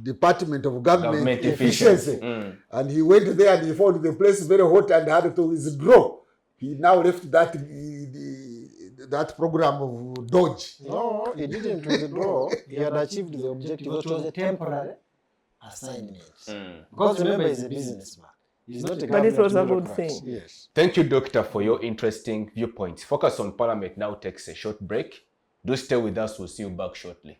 Department of Government
Government
Efficiency.
efficiency.
And he went there and he found the place very hot and had to withdraw. He now left that program of Dodge.
No, he didn't withdraw. He had achieved the objective, which was a temporary assignment. Because remember, he's a businessman. He's not a
But it was a
government
good
bureaucrat.
thing.
Yes.
Thank you, Doctor, for your interesting viewpoints. Focus on Parliament now takes a short break. Do stay with us. We'll see you back shortly.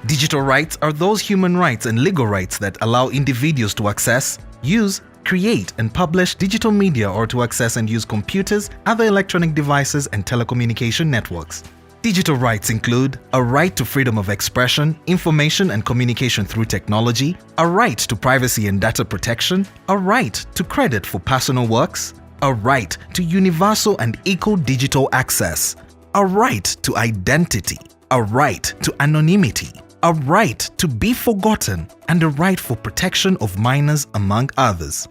Digital rights are those human rights and legal rights that allow individuals to access, use, create, and publish digital media or to access and use computers, other electronic devices, and telecommunication networks. Digital rights include a right to freedom of expression, information and communication through technology, a right to privacy and data protection, a right to credit for personal works, a right to universal and equal digital access, a right to identity, a right to anonymity, a right to be forgotten, and a right for protection of minors, among others.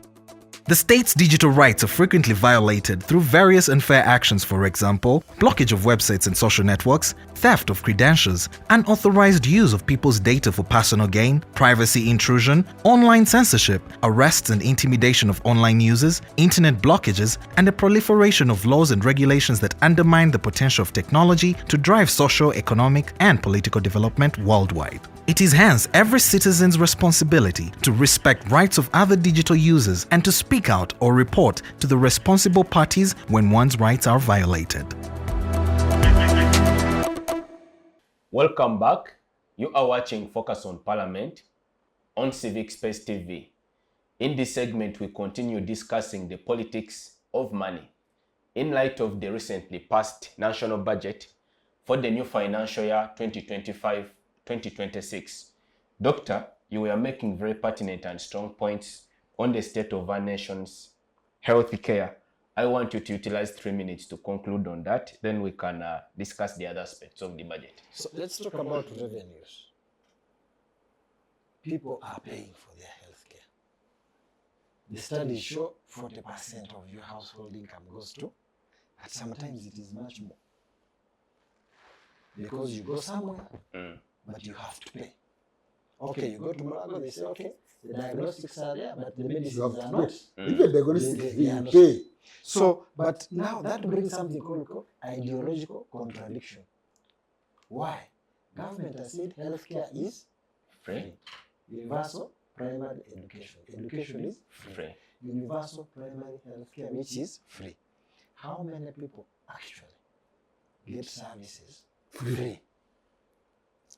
The state's digital rights are frequently violated through various unfair actions, for example, blockage of websites and social networks, theft of credentials, unauthorized use of people's data for personal gain, privacy intrusion, online censorship, arrests and intimidation of online users, internet blockages, and the proliferation of laws and regulations that undermine the potential of technology to drive social, economic, and political development worldwide. It is hence every citizen's responsibility to respect rights of other digital users and to speak out or report to the responsible parties when one's rights are violated.
Welcome back. You are watching Focus on Parliament on Civic Space TV. In this segment, we continue discussing the politics of money in light of the recently passed national budget for the new financial year 2025-2026. Doctor, you were making very pertinent and strong points on the state of our nation's health care. I want you to utilize 3 minutes to conclude on that. Then we can discuss the other aspects of the budget.
So let's talk about revenues. People are paying for their health care. The studies show 40% of your household income goes to, but sometimes it is much more. Because you go somewhere, but you have to pay. Okay, you go to Malago, they say, okay, the diagnostics are there, but the medicines are not.
Even diagnostics,
They are
you
not.
pay.
So, but now that brings something called ideological contradiction. Why? Government has said healthcare is
Free?
universal primary education. Education is
Free.
universal primary healthcare, which is free. How many people actually get services free?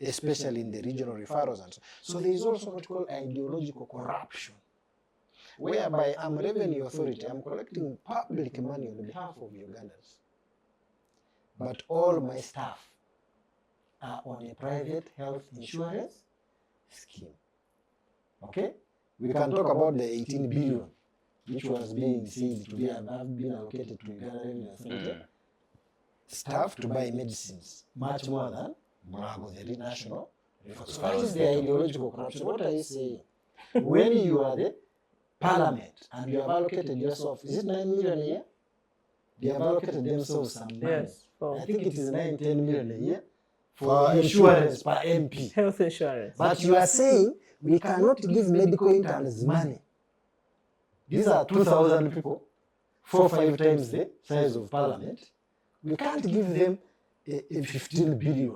Especially in the regional referrals and so there is also what we call ideological corruption, whereby I'm a revenue authority, I'm collecting public money on behalf of Ugandans, but all my staff are on a private health insurance scheme. Okay? We can talk about the 18 billion which was being said to have been allocated to Uganda Revenue Authority staff to buy medicines, much more than Mulago, the national. So that is the ideological corruption. What are you saying? When you are the parliament and you have allocated yourself, is it 9 million a year? They have allocated themselves some money.
Yes.
I think it is 9, 10 million a year
For
for insurance per MP.
Health insurance.
But you are saying we cannot give medical interns money. These are 2,000 people, 4 or 5 times the size of parliament. We can't give them a 15 billion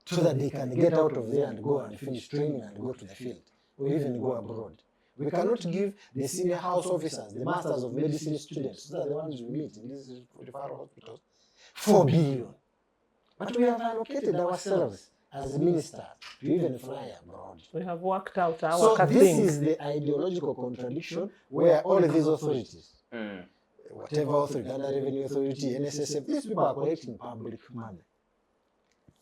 so that they can get out of there and go and finish training and go to the field or even go abroad. We cannot give the senior house officers, the masters of medicine students, those are the ones we meet in these referral hospitals, 4 billion. But we have allocated ourselves as ministers to even fly abroad.
We have worked out our
So
cutting.
this is the ideological contradiction where all of these authorities, whatever authority, Uganda Revenue Authority, NSSF, these people are collecting public money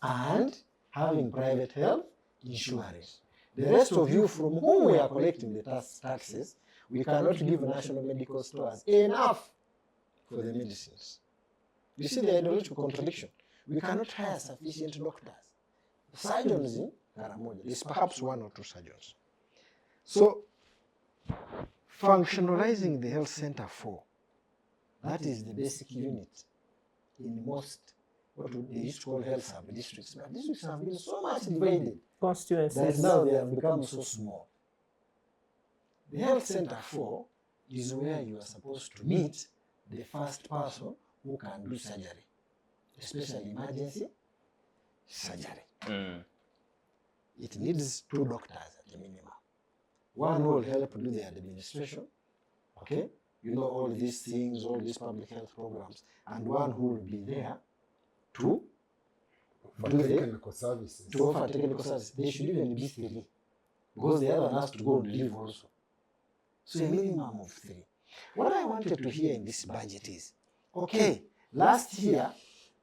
and having private health insurance. The rest of you from whom we are collecting the taxes, we cannot give national medical stores enough for the medicines. You see the ideological contradiction. We cannot hire sufficient doctors. Surgeons in Karamoja, there's perhaps 1 or 2 surgeons. So, functionalizing the health center 4, that is the basic unit in most, what they used to call health sub-districts. But districts have been so much divided that
Constituencies.
now they have become so small. The health center 4 is where you are supposed to meet the first person who can do surgery, especially emergency surgery. It needs 2 doctors at the minimum. One who will help do the administration, okay? You know, all these things, all these public health programs, and one who will be there to do the
Technical services.
to offer technical service. They should even be 3, because the other one has to go and leave also. So a minimum of 3. What I wanted to hear in this budget is, okay, last year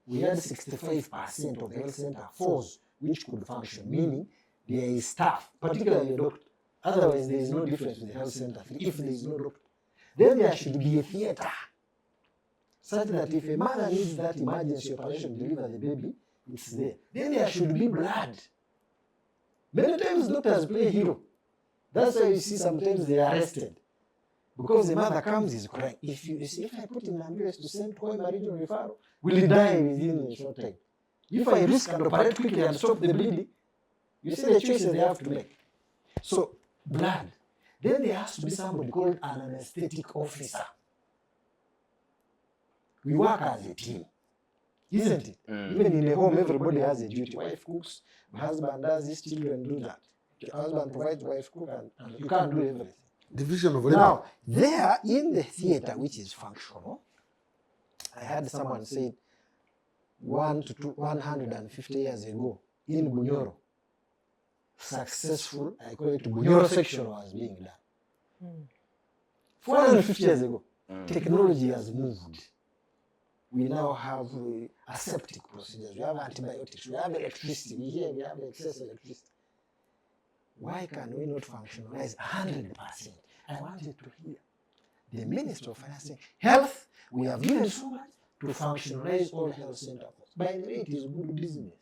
we had 65% of the health center force which could function, meaning there is staff, particularly a doctor. Otherwise, there is no difference with the health center if there is no doctor. Then there should be a theater, such that if a mother needs that emergency operation to deliver the baby, it's there. Then there should be blood. Many times doctors play hero. That's why you see sometimes they are arrested. Because the mother comes, is crying. If you see, if I put in an ambulance to send Koima regional referral, will he die within a short time? If I risk and operate quickly and stop the bleeding, you see the choices they have to make. So, blood. Then there has to be somebody called an anesthetic officer. We work as a team, isn't it? Even in a home, everybody has a duty. Wife cooks, my husband does this, children do that. The husband provides, wife cook, and you can't do everything.
Division of labor.
Now, there in the theater, which is functional, I had someone say 150 years ago in Bunyoro, successful, I call it Bunyoro section was being done. 450 years ago, technology has moved. We now have aseptic procedures, we have antibiotics, we have electricity, we have excess electricity. Why can we not functionalize 100%? I wanted to hear the Minister of Finance saying, health, we have given so much to functionalize all health centers. By the way, it is good business.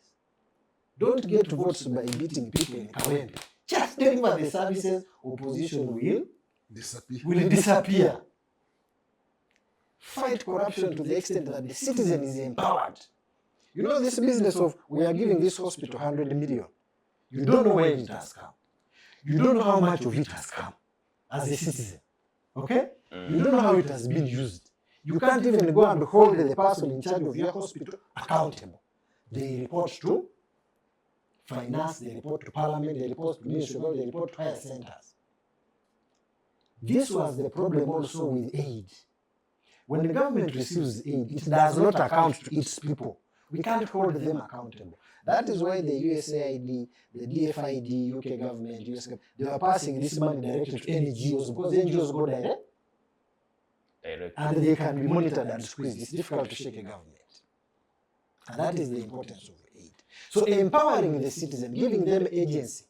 Don't get votes by beating people in Kawempe. Just deliver the services, opposition will disappear. Fight corruption to the extent that the citizen is empowered. You know this business of, we are giving this hospital 100 million. You don't know where it has come. You don't know how much of it has come as a citizen. Okay? You don't know how it has been used. You can't even go and hold the person in charge of your hospital accountable. They report to finance, they report to parliament, they report to ministry, they report to higher centers. This was the problem also with aid. When the government receives aid, it does not account to its people. We can't hold them accountable. That is why the USAID, the DFID, UK government, US government, they were passing this money directly to NGOs because NGOs go direct. And they can be monitored and squeezed. It's difficult to shake a government. And that is the importance of aid. So empowering the citizen, giving them agency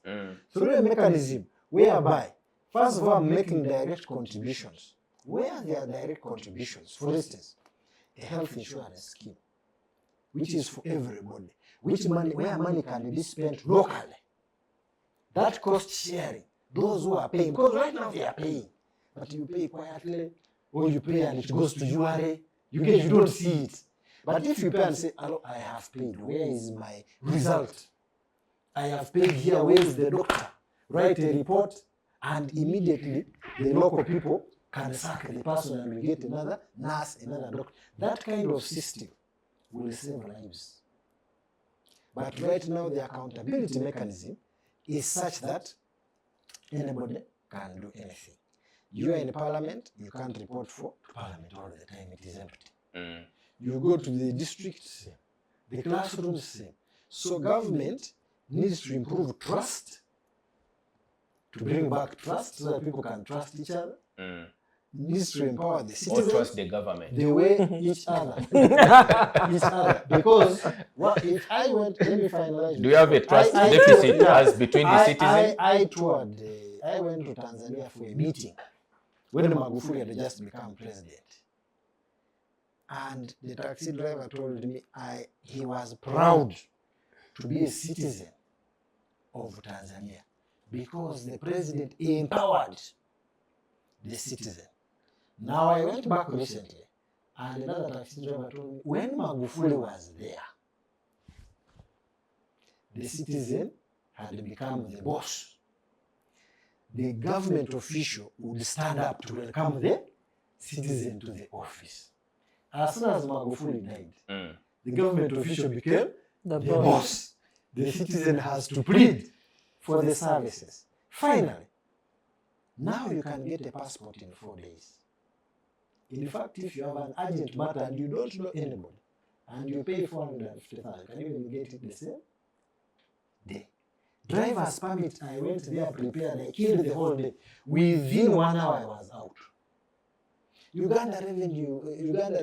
through a mechanism whereby, first of all, making direct contributions. Where there are direct contributions, for instance, a health insurance scheme, which is for everybody, where money can be spent locally. That cost sharing, those who are paying, because right now they are paying, but you pay quietly, or you pay and it goes to URA, you don't see it. But if you pay and say, hello, I have paid, where is my result? I have paid here, where is the doctor? Write a report, and immediately the local people can sack the person and we get another nurse, another doctor. That kind of system will save lives. But right now the accountability mechanism is such that anybody can do anything. You are in parliament, you can't report to parliament all the time, it is empty. You go to the district, same. The classrooms, same. So government needs to improve trust, to bring back trust so that people can trust each other. Needs to empower the citizens.
Or trust the government.
The way each other. Because if I went, let me finalize.
Do you have a trust deficit as between the citizens?
I went to Tanzania for a meeting when Magufuli had just become president. And the taxi driver told me he was proud to be a citizen of Tanzania because the president empowered the citizen. Now I went back recently and another taxi driver told me when Magufuli was there, the citizen had become the boss. The government official would stand up to welcome the citizen to the office. As soon as Magufuli died, the government official became the boss. The citizen has to plead for the services. Finally, now you can get a passport in 4 days. In fact, if you have an urgent matter and you don't know anybody, and you pay 450,000, can you even get it the same day? Driver's permit, I went there prepared, I killed the whole day. Within 1 hour, I was out. Uganda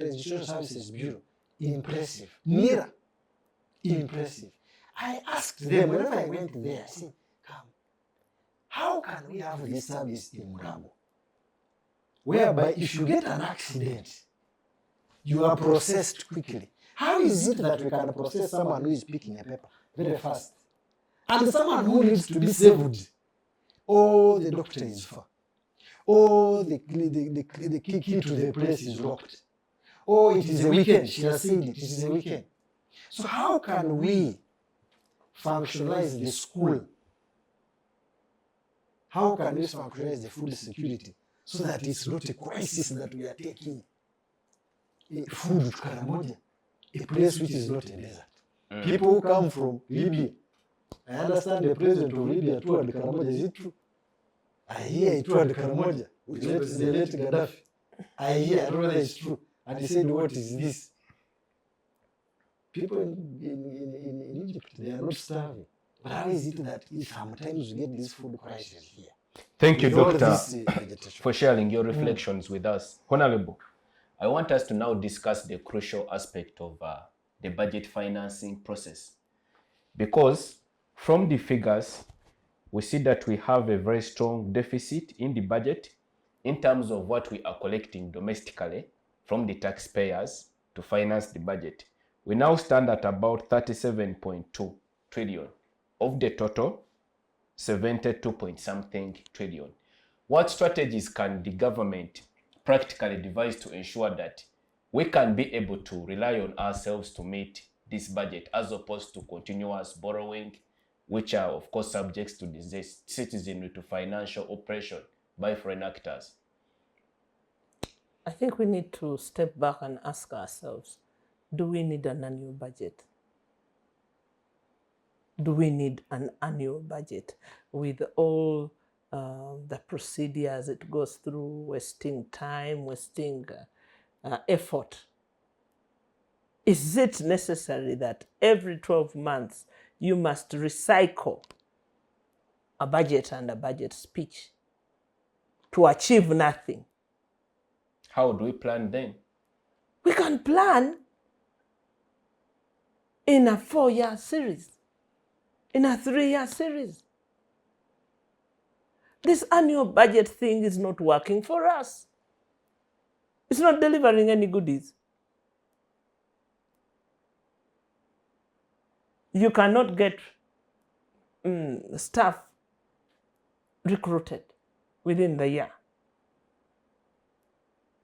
Registration Services Bureau, impressive. Nearer, impressive. I asked them whenever I went there, I said, come, how can we have this service in Murambo? Whereby if you get an accident, you are processed quickly. How is it that we can process someone who is picking a paper very fast? And someone who needs to be saved, oh, the doctor is far. Oh, the key to the place is locked. Oh, it is a weekend. She has said it is a weekend. So how can we functionalize the school? How can we functionalize the food security so that it's not a crisis that we are taking food to Karamoja, a place which is not a desert? People who come from Libya, I understand the president of Libya toured Karamoja. Is it true? I hear he toured Karamoja with the late Gaddafi. I hear, I don't know whether it's true. And he said, what is this? People in Egypt, they are not starving. But how is it that sometimes we get this food crisis here?
Thank you,
With all
Doctor,
this, vegetation?
for sharing your reflections with us. Honorable, I want us to now discuss the crucial aspect of the budget financing process. Because from the figures, we see that we have a very strong deficit in the budget in terms of what we are collecting domestically from the taxpayers to finance the budget. We now stand at about 37.2 trillion of the total 72 point something trillion. What strategies can the government practically devise to ensure that we can be able to rely on ourselves to meet this budget as opposed to continuous borrowing, which are of course subjects to the citizenry to financial oppression by foreign actors?
I think we need to step back and ask ourselves, do we need an annual budget? Do we need an annual budget with all the procedures it goes through, wasting time, wasting effort? Is it necessary that every 12 months you must recycle a budget and a budget speech to achieve nothing?
How do we plan then?
We can plan in a 4-year series, in a 3-year series. This annual budget thing is not working for us. It's not delivering any goodies. You cannot get staff recruited within the year,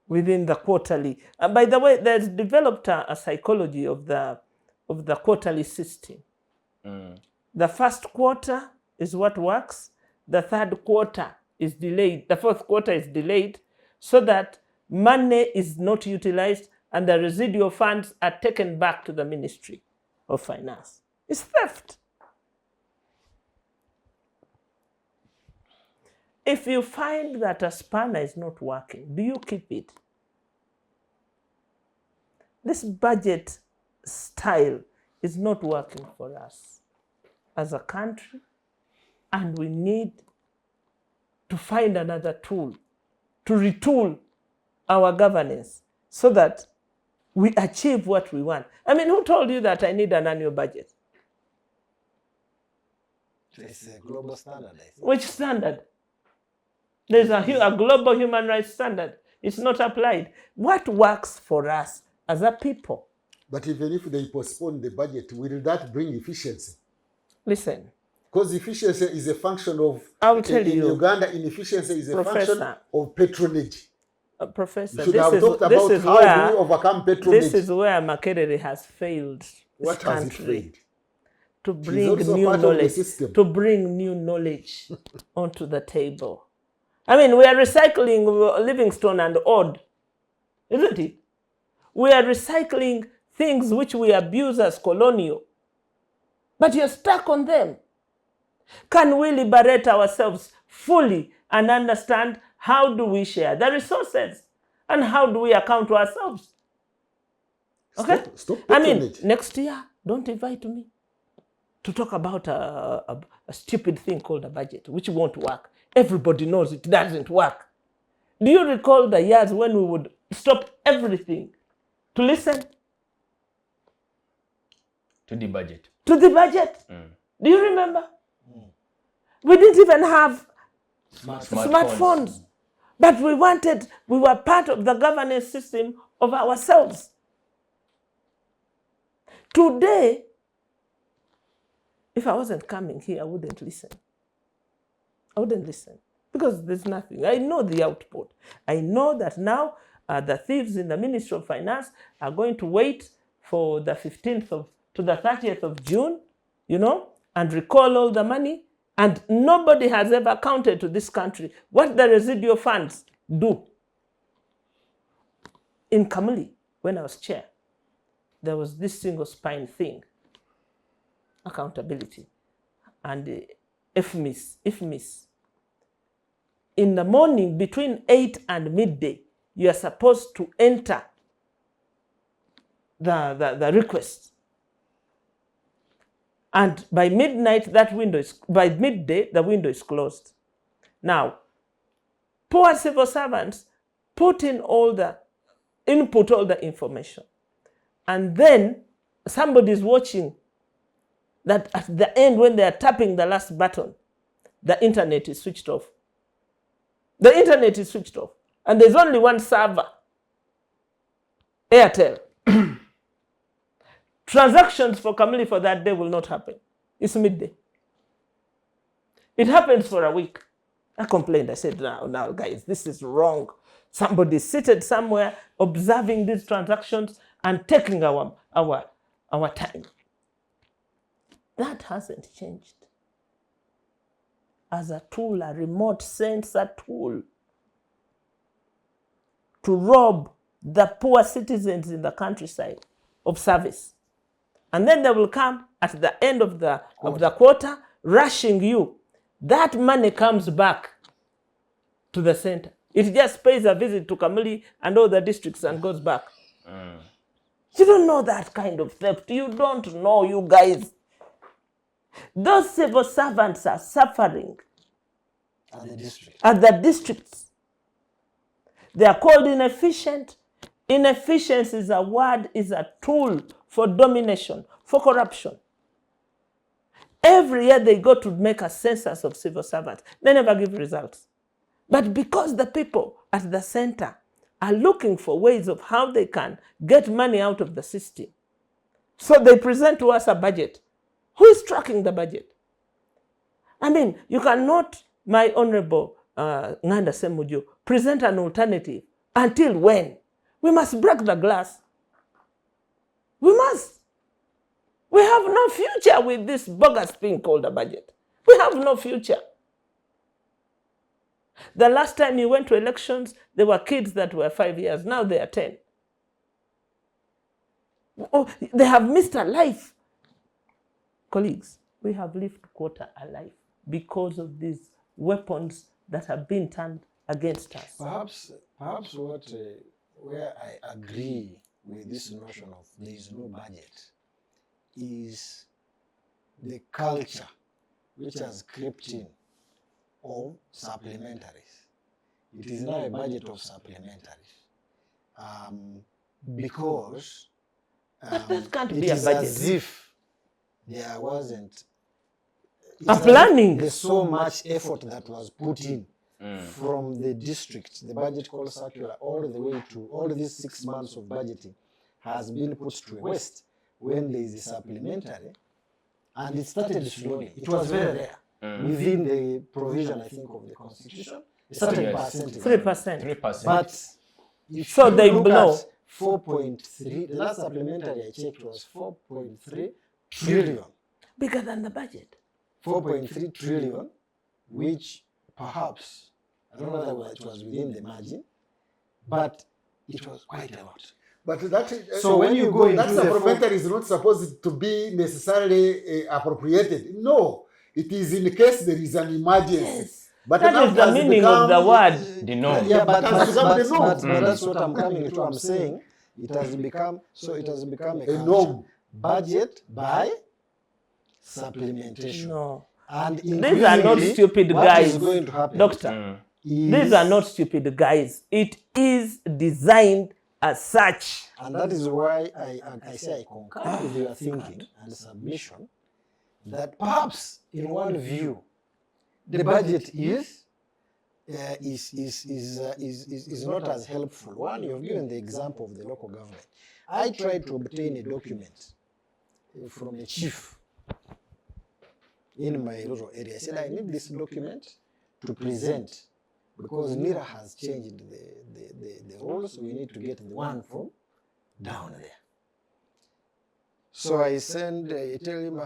within the quarterly. And by the way, there's developed a psychology of the quarterly system. The first quarter is what works. The third quarter is delayed. The fourth quarter is delayed so that money is not utilized and the residual funds are taken back to the Ministry of Finance. It's theft. If you find that a spanner is not working, do you keep it? This budget style is not working for us as a country, and we need to find another tool to retool our governance so that we achieve what we want. I mean, who told you that I need an annual budget?
It's a global standard, I think.
Which standard? There's a global human rights standard. It's not applied. What works for us as a people?
But even if they postpone the budget, will that bring efficiency?
Listen.
Because efficiency is a function of,
I'll tell you.
In Uganda, inefficiency is a
Professor,
function of patronage.
Professor,
You should have talked about how do we overcome patronage.
This is where Makerere has failed this
What has it
country
failed?
to
She's
bring
also
new
part of the
knowledge,
system.
to bring new knowledge onto the table. I mean, we are recycling Livingstone and Ord, isn't it? We are recycling things which we abuse as colonial, but you're stuck on them. Can we liberate ourselves fully and understand how do we share the resources and how do we account to ourselves? Okay?
Stop
I mean,
patronage.
next year, don't invite me to talk about a stupid thing called a budget, which won't work. Everybody knows it doesn't work. Do you recall the years when we would stop everything to listen?
To the budget.
To the budget. Do you remember? We didn't even have smartphones. But we were part of the governance system of ourselves. Today, if I wasn't coming here, I wouldn't listen. I wouldn't listen because there's nothing. I know the output. I know that now the thieves in the Ministry of Finance are going to wait for the 15th to the 30th of June, and recall all the money. And nobody has ever counted to this country what the residual funds do. In Kamuli, when I was chair, there was this single spine thing, accountability, and IFMIS. In the morning, between 8 and midday, you are supposed to enter the request. And by midday, the window is closed. Now, poor civil servants input all the information. And then somebody is watching that at the end, when they are tapping the last button, the internet is switched off. The internet is switched off. And there's only one server, Airtel. Transactions for Kamuli for that day will not happen. It's midday. It happens for a week. I complained. I said, now, guys, this is wrong. Somebody seated somewhere observing these transactions and taking our time. That hasn't changed. As a tool, a remote sensor tool to rob the poor citizens in the countryside of service. And then they will come at the end of the quarter, rushing you. That money comes back to the center. It just pays a visit to Kamuli and all the districts and goes back. You don't know that kind of theft. You don't know, you guys. Those civil servants are suffering at the districts. They are called inefficient. Inefficiency is a tool for domination, for corruption. Every year they go to make a census of civil servants. They never give results. But because the people at the center are looking for ways of how they can get money out of the system, so they present to us a budget. Who is tracking the budget? I mean, you cannot, my Honorable Nganda Semujo, present an alternative. Until when? We must break the glass. We must. We have no future with this bogus thing called a budget. We have no future. The last time you went to elections, there were kids that were 5 years. Now they are 10. Oh, they have missed a life. Colleagues, we have lived quarter alive because of these weapons that have been turned against us.
Perhaps where I agree with this notion of there is no budget is the culture which has crept in of supplementaries. It is now a budget of supplementaries. Because
that can't
it
be a
is
budget.
as if there wasn't
a planning.
There's so much effort that was put in from the district, the budget call circular, all the way to all these 6 months of budgeting has been put to a waste when there is a supplementary, and it started slowly. It was very rare within the provision, I think, of the Constitution. It started percentage.
3%.
But if
So
you
they
look
blow.
at 4.3, the last supplementary I checked was 4.3 trillion.
Bigger than the budget.
4.3 trillion, which perhaps, I don't know whether it was within the margin, but it was quite a lot.
But that
So when you go into
that
the
supplementary is not supposed to be necessarily appropriated. No, it is in case there is an emergency.
Yes.
But
That
now
is
it
the
has
meaning of the word.
The norm.
Yeah, but
It has become the norm.
that's what I'm coming to. I'm saying it has become a
A norm.
budget by supplementation.
No.
And
These are not
increasingly,
stupid
what
guys.
is going to happen
Doctor,
is
these are not stupid guys. It is designed as such.
And that is why I say I concur with your thinking and submission that perhaps in one view the budget is not as helpful. One, you've given the example of the local government. I tried to obtain a document from a chief in my rural area. I said, I need this document to present because NIRA has changed the rules. We need to get the one from down there. So I send, I tell him,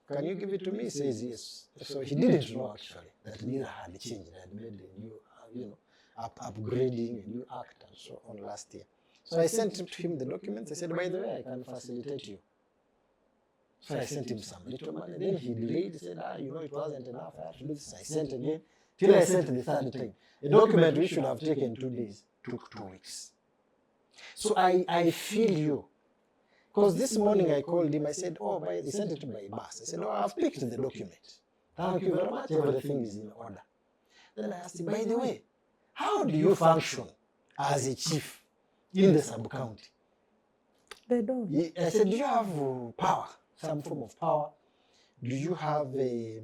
can you give it to me? He says yes. So he didn't know actually that NIRA had changed, had made a new, upgrading, a new act and so on last year. So I sent to him the documents. I said, by the way, I can facilitate you. So I sent him some little money. Then he delayed. He said, it wasn't enough. I have to do this. I sent again. Till I sent the third time. A document we should have taken 2 days took 2 weeks. So I feel you. Because this morning I called him. I said, he sent it to my boss. I said, I've picked the document. Thank you very much. Everything is in order. Then I asked him, by the way, how do you function as a chief in the sub-county?
They don't.
I said, do you have power, some form of power? Do you have a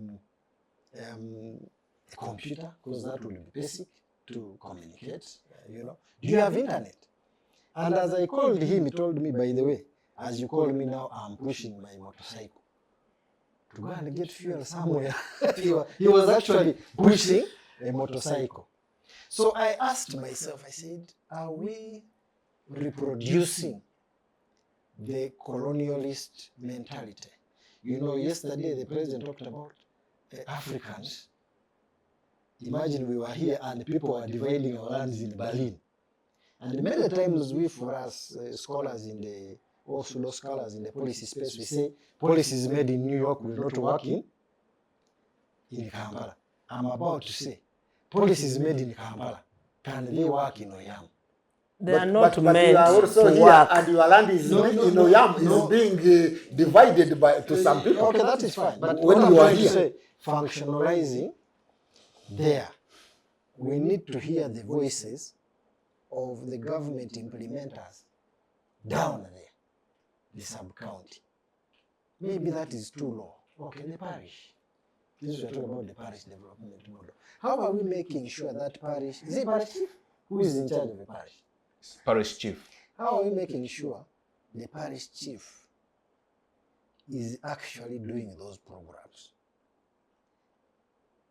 computer? Because that will be basic to communicate, Do you have internet? And as I called him, he told me, by the way, as you call me now, I'm pushing my motorcycle to go and get fuel somewhere. He was actually pushing a motorcycle. So I asked myself, I said, are we reproducing the colonialist mentality? Yesterday the president talked about Africans. Imagine we were here and people were dividing our lands in Berlin. And many times we, for us, scholars in the policy space, we say policies made in New York will not work in Kampala. I'm about to say policies made in Kampala, can they work in Oyam?
They are not
but
meant
you are also
to
here,
work.
and your land is in Oyam is being divided to some people.
Okay, that is fine. But
when
what
you
I'm
are
trying to
here,
say, functionalizing there, we need to hear the voices of the government implementers down there, the sub-county. Maybe that is too low. Okay, the parish. This is what we're talking about, the parish development model. How are we making sure that parish, is it parish chief? Who is in charge of the parish?
Parish chief.
How are we making sure the parish chief is actually doing those programs?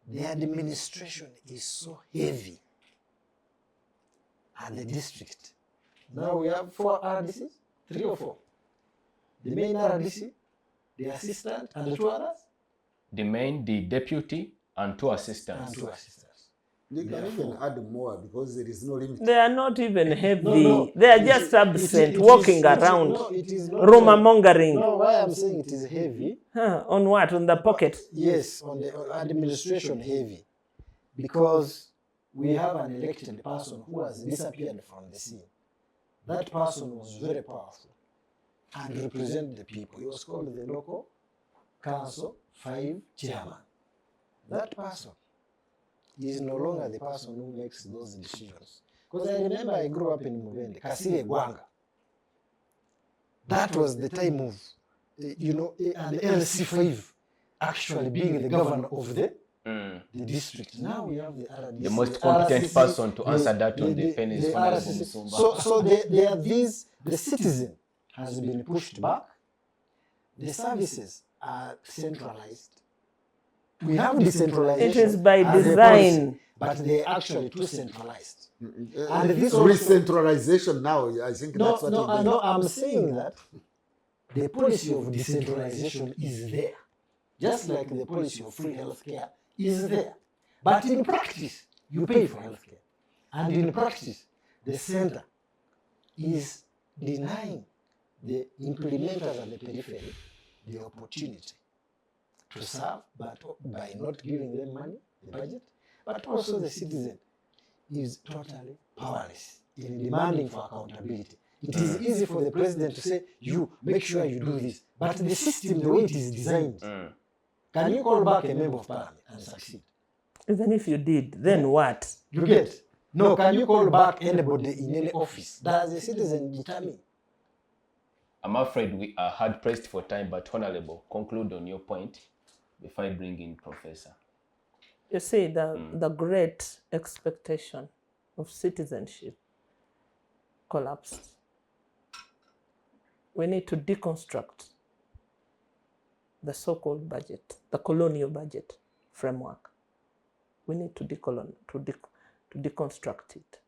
The administration is so heavy at the district. Now we have 4 RDCs, 3 or 4. The main RDC, the assistant, and the 2 others?
The main, the deputy, and 2 assistants.
And 2 assistants.
they can even add more because there is no limit.
They are not even heavy.
No.
They are just absent, walking around,
It is not
rumor mongering.
No, why I'm saying it is heavy.
On what? On the pocket?
Yes, on the administration heavy. Because we have an elected person who has disappeared from the scene. That person was very powerful and represented the people. He was called the local council 5 chairman. That person is no longer the person who makes those decisions. Because I remember I grew up in Mubende, Kasire Gwanga. That was the time of, an LC5 actually being the governor of the district. Now we have the RDC.
The most competent
RCC,
person to answer that on the pen is Honorable
RCC.
Musumba.
So there are these, the citizen has been pushed back. The services are centralized. We have decentralization.
It is by
as a
design.
policy, but they're actually too centralized. And this
Re-centralization now, I think that's what it is.
I'm saying that the policy of decentralization is there, just like the policy of free healthcare is there. But in practice, you pay for healthcare. And in practice, the center is denying the implementers at the periphery the opportunity to serve, but by not giving them money, the budget, but also the citizen is totally powerless in demanding for accountability. It is easy for the president to say, you make sure you do this, but the system, the way it is designed, can you call back a member of parliament and succeed?
Even if you did, then what?
You get? No, can you call back anybody in any office? Does the citizen determine?
I'm afraid we are hard pressed for time, but Honorable, conclude on your point before I bring in Professor.
You see, the great expectation of citizenship collapsed. We need to deconstruct the so-called budget, the colonial budget framework. We need to deconstruct it.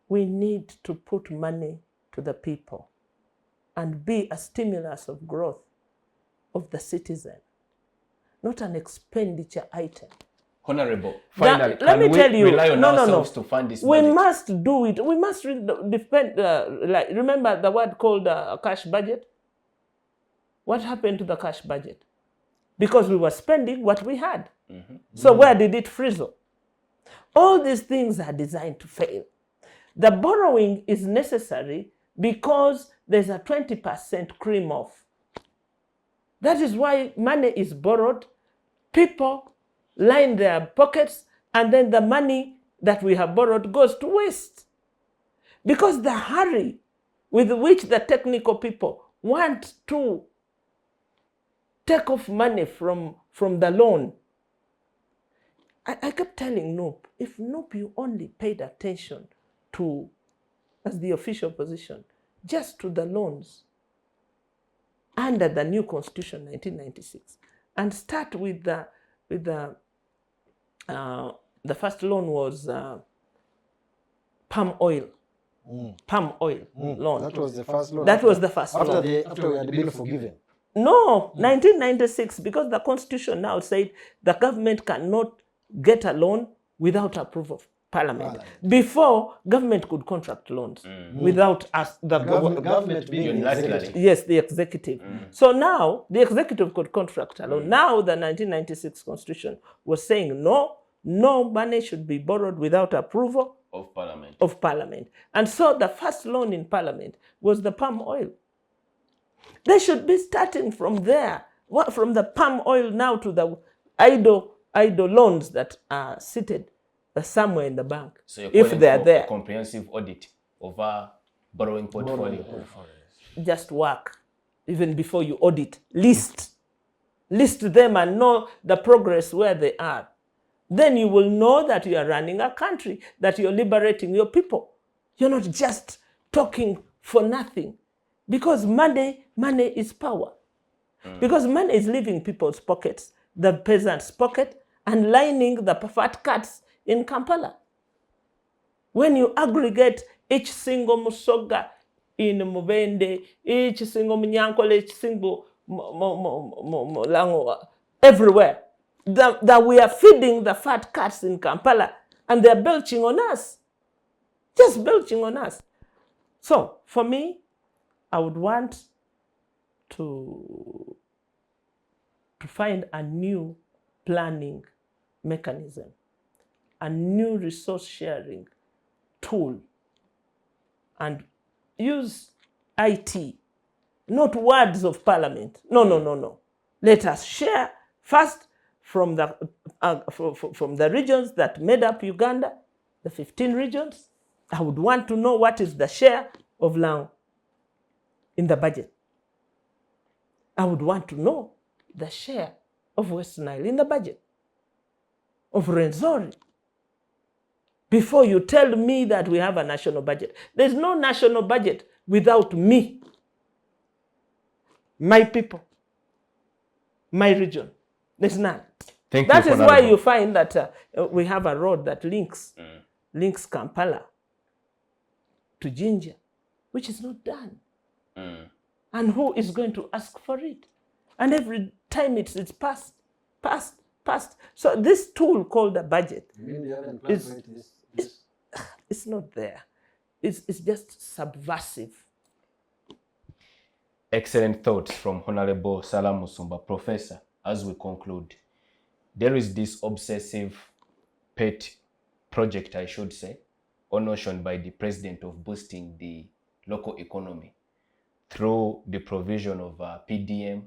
We need to put money to the people and be a stimulus of growth of the citizen, not an expenditure item.
Honorable, finally,
let me tell you,
rely on ourselves to fund this
we
budget?
must do it. We must defend, like, remember the word called cash budget? What happened to the cash budget? Because we were spending what we had. So where did it frizzle? All these things are designed to fail. The borrowing is necessary because there's a 20% cream off. That is why money is borrowed. People line their pockets, and then the money that we have borrowed goes to waste. Because the hurry with which the technical people want to take off money from the loan. I kept telling Noop, if Noop you only paid attention to, as the official position, just to the loans under the new constitution 1996, and start with the first loan was palm oil. Palm oil loan.
That was the first loan.
That was the first loan.
After we had been forgiven.
No, 1996, because the constitution now said the government cannot get a loan without approval of parliament. Before, government could contract loans without us, the
government being
unilaterally.
Yes, the executive. So now the executive could contract a loan. Now the 1996 constitution was saying no money should be borrowed without approval of parliament. And so the first loan in parliament was the palm oil. They should be starting from there, from the palm oil now to the idle loans that are seated somewhere in the bank,
so you're
if they are there.
A comprehensive audit of our borrowing portfolio.
Just work, even before you audit. List them and know the progress where they are. Then you will know that you are running a country, that you're liberating your people. You're not just talking for nothing. Because money is power. Because money is leaving people's pockets, the peasant's pocket, and lining the fat cats in Kampala. When you aggregate each single Musoga in Mubende, each single Munyankole, each single Lango, everywhere, that we are feeding the fat cats in Kampala, and they're belching on us. Just belching on us. So, for me, I would want to find a new planning mechanism, a new resource sharing tool, and use IT, not words of parliament. No. Let us share first from the regions that made up Uganda, the 15 regions. I would want to know what is the share of Lamu in the budget. I would want to know the share of West Nile in the budget, of Renzori, before you tell me that we have a national budget. There's no national budget without me, my people, my region. There's none. That is why you find that we have a road that links Kampala to Jinja, which is not done. And who is going to ask for it? And every time it's passed. So this tool called a budget it's not there. It's just subversive.
Excellent thoughts from Honorable Salamu Musumba. Professor, as we conclude, there is this obsessive pet project, I should say, or notion by the president of boosting the local economy through the provision of PDM,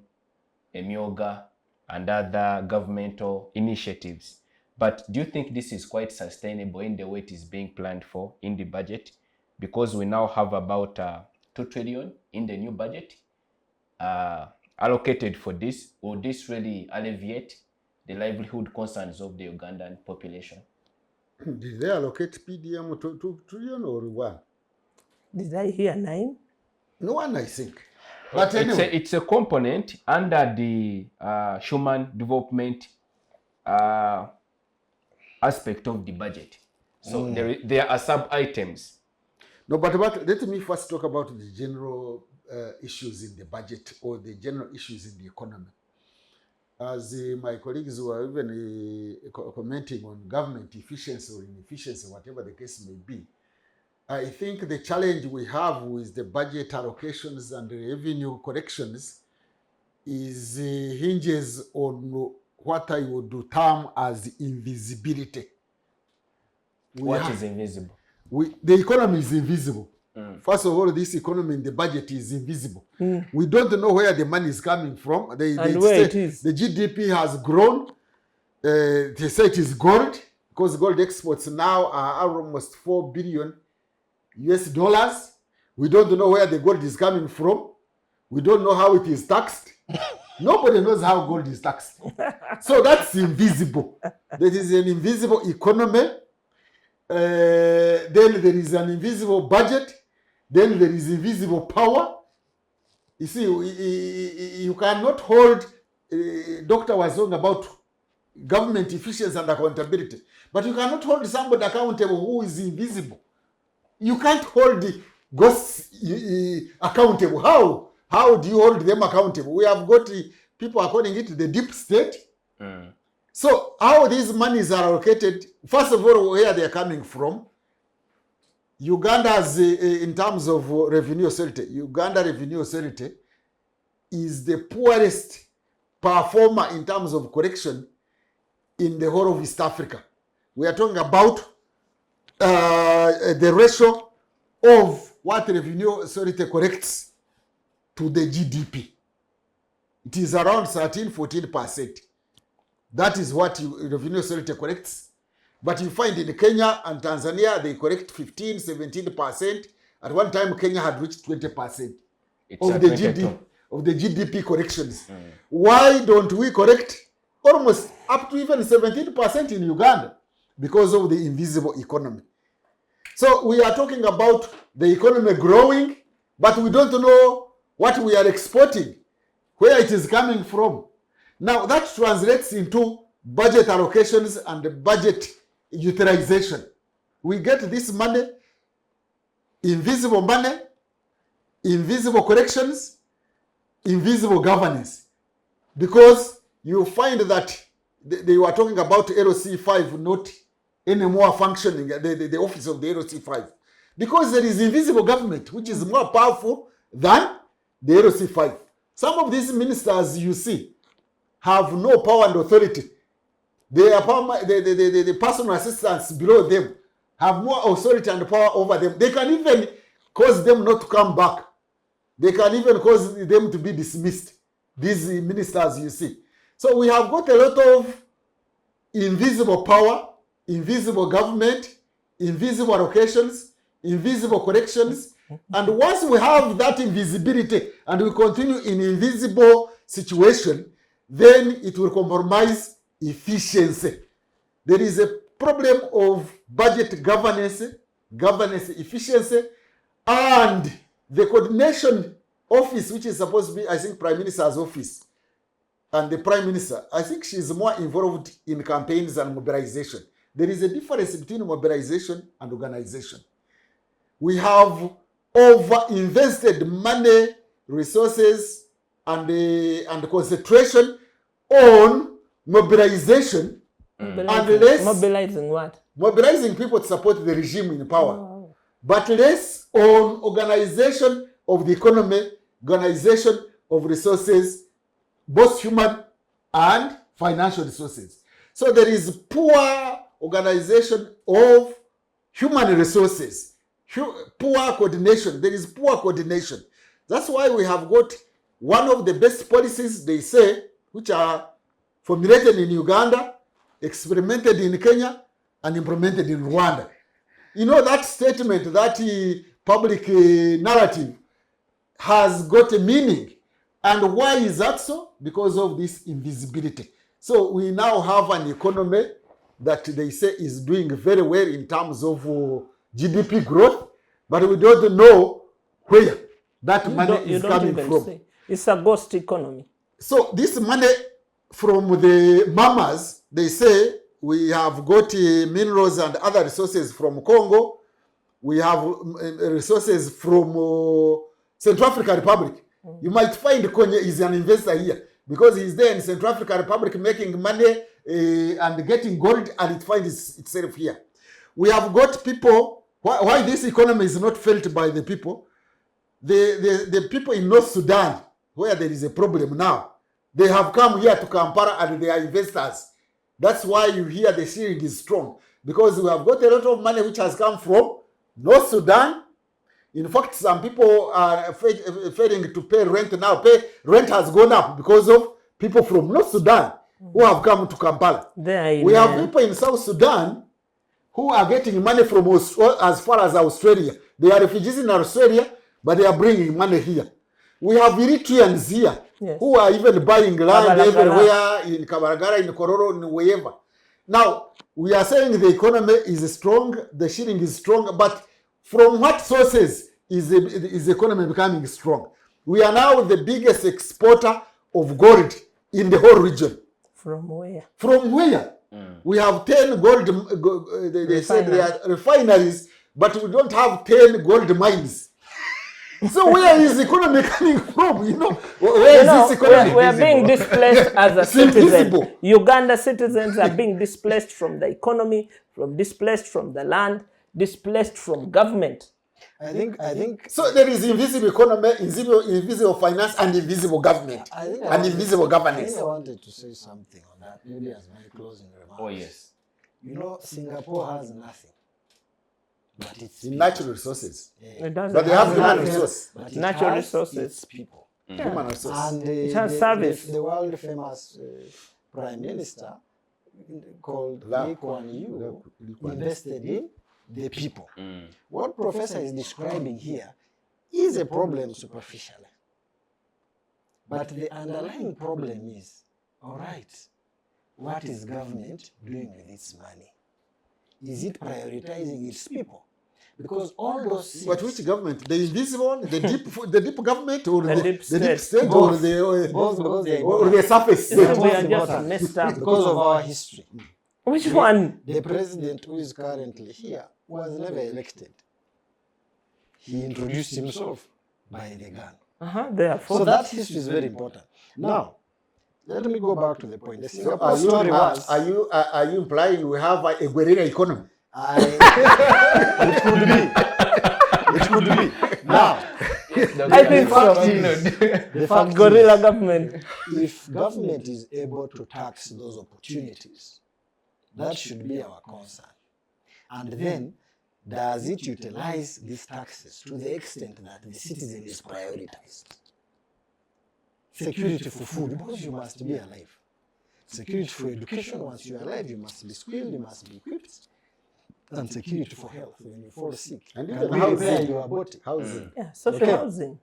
EMIOGA, and other governmental initiatives But do you think this is quite sustainable in the way it is being planned for in the budget? Because we now have about 2 trillion in the new budget allocated for this. Will this really alleviate the livelihood concerns of the Ugandan population?
Did they allocate PDM to 2 trillion or 1?
Did I hear 9?
No one, I think. But anyway,
It's a component under the human development aspect of the budget. So there are sub-items.
no, but let me first talk about the general issues in the budget or the general issues in the economy. As my colleagues were even commenting on government efficiency or inefficiency, whatever the case may be, I think the challenge we have with the budget allocations and the revenue corrections is hinges on what I would term as invisibility.
What is invisible?
The economy is invisible. First of all, this economy in the budget is invisible. We don't know where the money is coming from. They
where
say
it is.
the GDP has grown. They say it is gold, because gold exports now are almost $4 billion US. We don't know where the gold is coming from. We don't know how it is taxed. Nobody knows how gold is taxed. So that's invisible. That is an invisible economy. Then there is an invisible budget. Then there is invisible power. You see, you cannot hold, Doctor was talking about government efficiency and accountability, but you cannot hold somebody accountable who is invisible. You can't hold the ghosts accountable. How do you hold them accountable? We have got people are calling it the deep state. So how these monies are allocated, first of all, where they are coming from. Uganda's, in terms of revenue authority, Uganda Revenue Authority is the poorest performer in terms of correction in the whole of East Africa. We are talking about the ratio of what Revenue Authority corrects to the GDP. It is around 13-14%. That is what Revenue Authority corrects. But you find in Kenya and Tanzania, they correct 15-17%. At one time, Kenya had reached 20% of the GDP corrections. Why don't we correct almost up to even 17% in Uganda? Because of the invisible economy. So we are talking about the economy growing, but we don't know what we are exporting, where it is coming from. Now that translates into budget allocations and budget utilization. We get this money, invisible corrections, invisible governance. Because you find that they were talking about LC5 not anymore functioning, the office of the LC5. Because there is invisible government, which is more powerful than the LC5. Some of these ministers you see have no power and authority. The personal assistants below them have more authority and power over them. They can even cause them not to come back. They can even cause them to be dismissed. These ministers you see. So we have got a lot of invisible power, invisible government, invisible allocations, invisible corrections. And once we have that invisibility and we continue in invisible situation, then it will compromise efficiency. There is a problem of budget governance efficiency, and the coordination office, which is supposed to be, I think, Prime Minister's office, and the Prime Minister, I think she's more involved in campaigns and mobilization. There is a difference between mobilization and organization. We have over-invested money, resources, and concentration on mobilization,
Mobilizing what?
Mobilizing people to support the regime in power, but less on organization of the economy, organization of resources, both human and financial resources. So there is poor organization of human resources, poor coordination. There is poor coordination. That's why we have got one of the best policies, they say, which are formulated in Uganda, experimented in Kenya and implemented in Rwanda. You know, that statement, that public narrative has got a meaning. And why is that so? Because of this invisibility. So we now have an economy that they say is doing very well in terms of GDP growth, but we don't know where that money is coming from.
Say. It's a ghost economy.
So this money from the mamas, they say we have got minerals and other resources from Congo. We have resources from Central African Republic. You might find Konye is an investor here because he's there in Central African Republic making money and getting gold, and it finds itself here. We have got people, why this economy is not felt by the people. The people in North Sudan, where there is a problem now, they have come here to Kampala and they are investors. That's why you hear the shilling is strong, because we have got a lot of money which has come from North Sudan. In fact, some people are failing to pay rent now. Rent has gone up because of people from North Sudan who have come to Kampala. We have people in South Sudan who are getting money from as far as Australia. They are refugees in Australia, but they are bringing money here. We have Eritreans here who are even buying land everywhere in Kabaragara, in Kororo, in wherever. Now, we are saying the economy is strong, the shilling is strong, but from what sources is the economy becoming strong? We are now the biggest exporter of gold in the whole region.
From where?
From where? We have 10 gold, they said they are refineries, but we don't have 10 gold mines. So where is the economy coming from? You know, where is this economy?
We are being displaced as a citizen. Uganda citizens are being displaced from the economy, displaced from the land, displaced from government.
I think.
So there is invisible economy, invisible finance, and invisible government, and invisible governance.
I wanted to say something on that, maybe as my closing remarks.
Oh yes.
You know, Singapore has nothing, but it's
natural resources.
It doesn't
But they have human resources.
Natural resources.
It's people.
Human resources.
And
it has service.
The world famous Prime Minister called Lee Kuan Yew invested in the people. What Professor is describing here is a problem superficially. But the underlying problem is, all right, what is government doing with its money? Is it prioritizing its people? Because all those things...
But which government? The invisible one? The deep government? Or the deep state?
Both.
Or the surface state?
We are just messed up.
Because of our history.
Which one?
The president who is currently here was never elected. He introduced himself by the gun.
Therefore.
So that history is very important. Now, let me go back to the point. The
So
Singapore story was...
Are you implying we have a guerrilla economy?
It could be. It could be. Now,
I think so.
the fact
Guerrilla government.
If government is able to tax those opportunities, that should be our concern. And then, does it utilize these taxes to the extent that the citizen is prioritized? Security for food, because you must be alive. Security for education, once you are alive, you must be skilled, you must be equipped. And security for health, when you fall sick.
And
you
even
can repair your body.
Housing.
Yeah, social housing.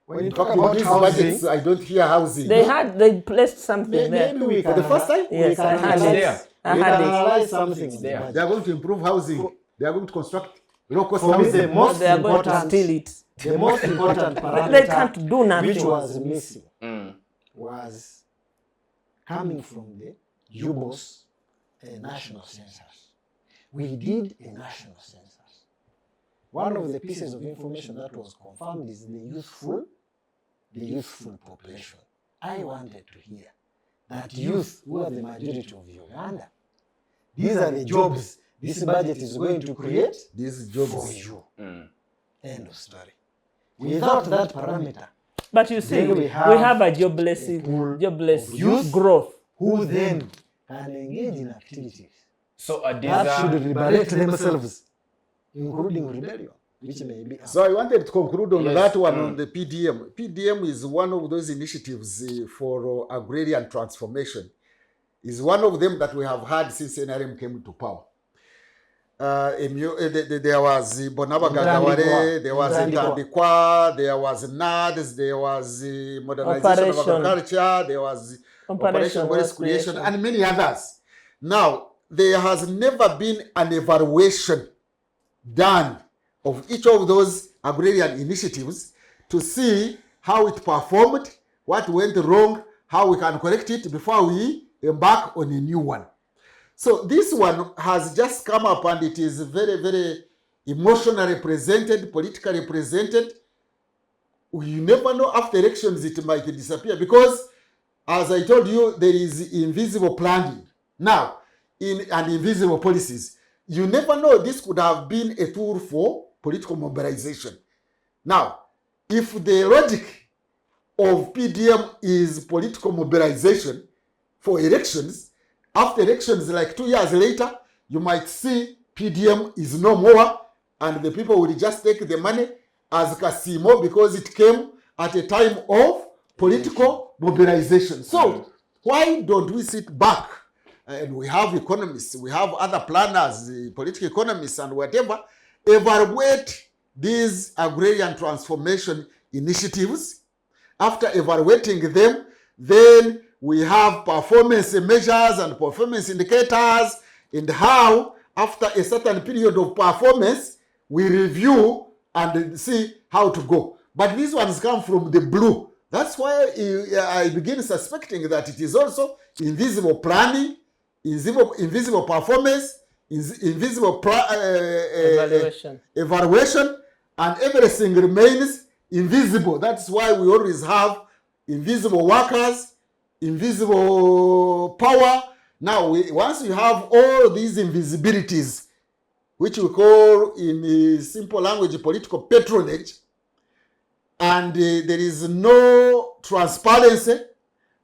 When you
Talk
talk
about
about
these
housing,
budgets, I don't hear housing.
They placed something there.
maybe we
For
can...
the first time?
Yes, I had
It's
it.
there.
I
We
had
can
it.
analyze something in the
there.
budget.
They are going to improve housing. They are going to construct low-cost
For me,
housing.
the most
They are going to
important,
steal it.
the most important parameter
They can't do nothing.
which was missing was coming from the UBOS national census. We did a national census. One of the pieces of information that was confirmed is the youthful population. I wanted to hear that youth, who are the majority of Uganda, these are the jobs this budget is going to create
These jobs.
for you. End of story. Without that parameter,
But you see,
Then
we
we have
have a jobless
youth
growth.
who then can engage in activities
So these
that should
are
liberate themselves, including rebellion, which may be...
So I wanted to conclude on
Yes.
that one on the PDM. PDM is one of those initiatives for agrarian transformation. is one of them that we have had since NRM came to power. There was Bonabagagaware, there was Ntandikwa, there was NADS, there was modernization of agriculture, there was Operation Wealth Creation, and many others. Now, there has never been an evaluation done of each of those agrarian initiatives to see how it performed, what went wrong, how we can correct it before we embark on a new one. So this one has just come up and it is very, very emotionally presented, politically presented. You never know, after elections it might disappear because, as I told you, there is invisible planning now and invisible policies. You never know, this could have been a tool for political mobilization. Now, if the logic of PDM is political mobilization for elections, after elections, like 2 years later, you might see PDM is no more and the people will just take the money as Kasimo because it came at a time of political mobilization. So why don't we sit back, and we have economists, we have other planners, political economists and whatever, evaluate these agrarian transformation initiatives. After evaluating them, then we have performance measures and performance indicators, and how after a certain period of performance, we review and see how to go. But these ones come from the blue. That's why I begin suspecting that it is also invisible planning, invisible performance, invisible evaluation, and everything remains invisible. That's why we always have invisible workers, invisible power. Now, once you have all these invisibilities, which we call in simple language political patronage, and there is no transparency,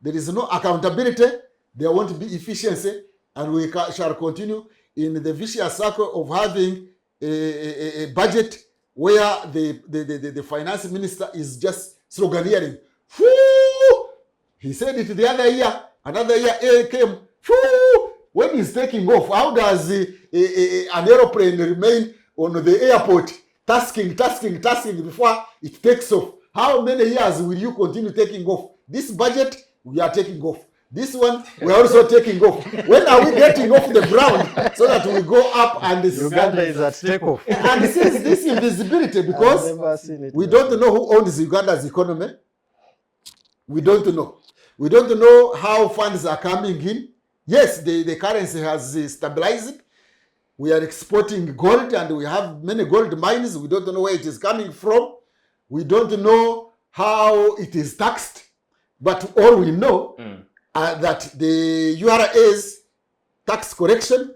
there is no accountability, there won't be efficiency, and we shall continue in the vicious circle of having a budget where the finance minister is just sloganeering. He said it the other year, another year came. When he's taking off, how does an aeroplane remain on the airport tasking before it takes off? How many years will you continue taking off? This budget, we are taking off. This one, we are also taking off. When are we getting off the ground so that we go up and
Uganda is at takeoff.
And since this invisibility, because we don't know who owns Uganda's economy, we don't know. We don't know how funds are coming in. Yes, the currency has stabilized. We are exporting gold and we have many gold mines. We don't know where it is coming from. We don't know how it is taxed. But all we know that the URA's tax correction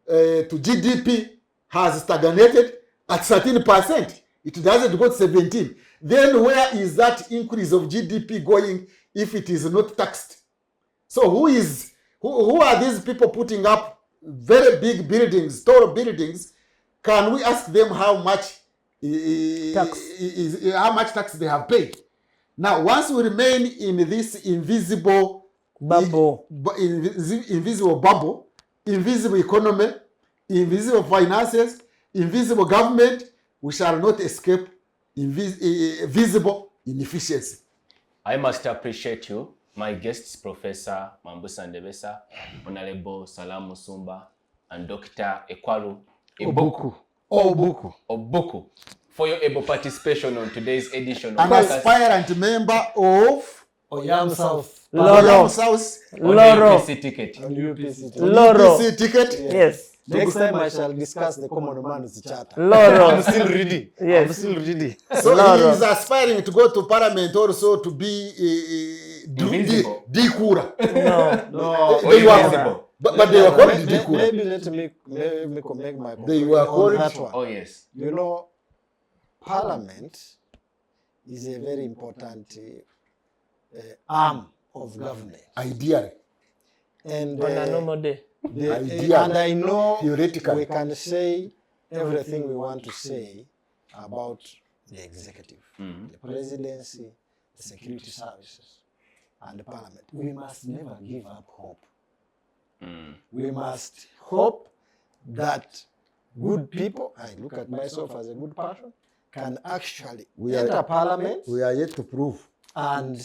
to GDP has stagnated at 13%. It doesn't go to 17%. Then where is that increase of GDP going if it is not taxed? So who are these people putting up very big buildings, tall buildings? Can we ask them how much tax they have paid? Now, once we remain in this invisible bubble, invisible economy, invisible finances, invisible government, we shall not escape visible inefficiency.
I must appreciate you, my guests, Professor Mwambutsya Ndebesa, Honorable Salamu Musumba, and Dr. Ekwalu Obuku, for your able participation on today's edition of
an aspirant member of
Oyam South.
Oyam South.
On the UPC ticket.
UPC ticket.
Yes.
Next time I shall discuss the common man's charter.
I'm
still ready.
Yes.
I'm still ready.
So he is aspiring to go to parliament also to be Dikura.
No.
They were, but they were called Dikura.
Maybe let me make my
They were called
that one.
Oh, yes.
You know, parliament is a very important arm of government.
Ideally.
And
On a normal day.
and I know
theoretically
we can say everything we want to say about the executive, the presidency, the security services, and the parliament. We must never give up hope We must hope that good people, I look at myself as a good person, can actually enter parliament.
We are yet to prove.
And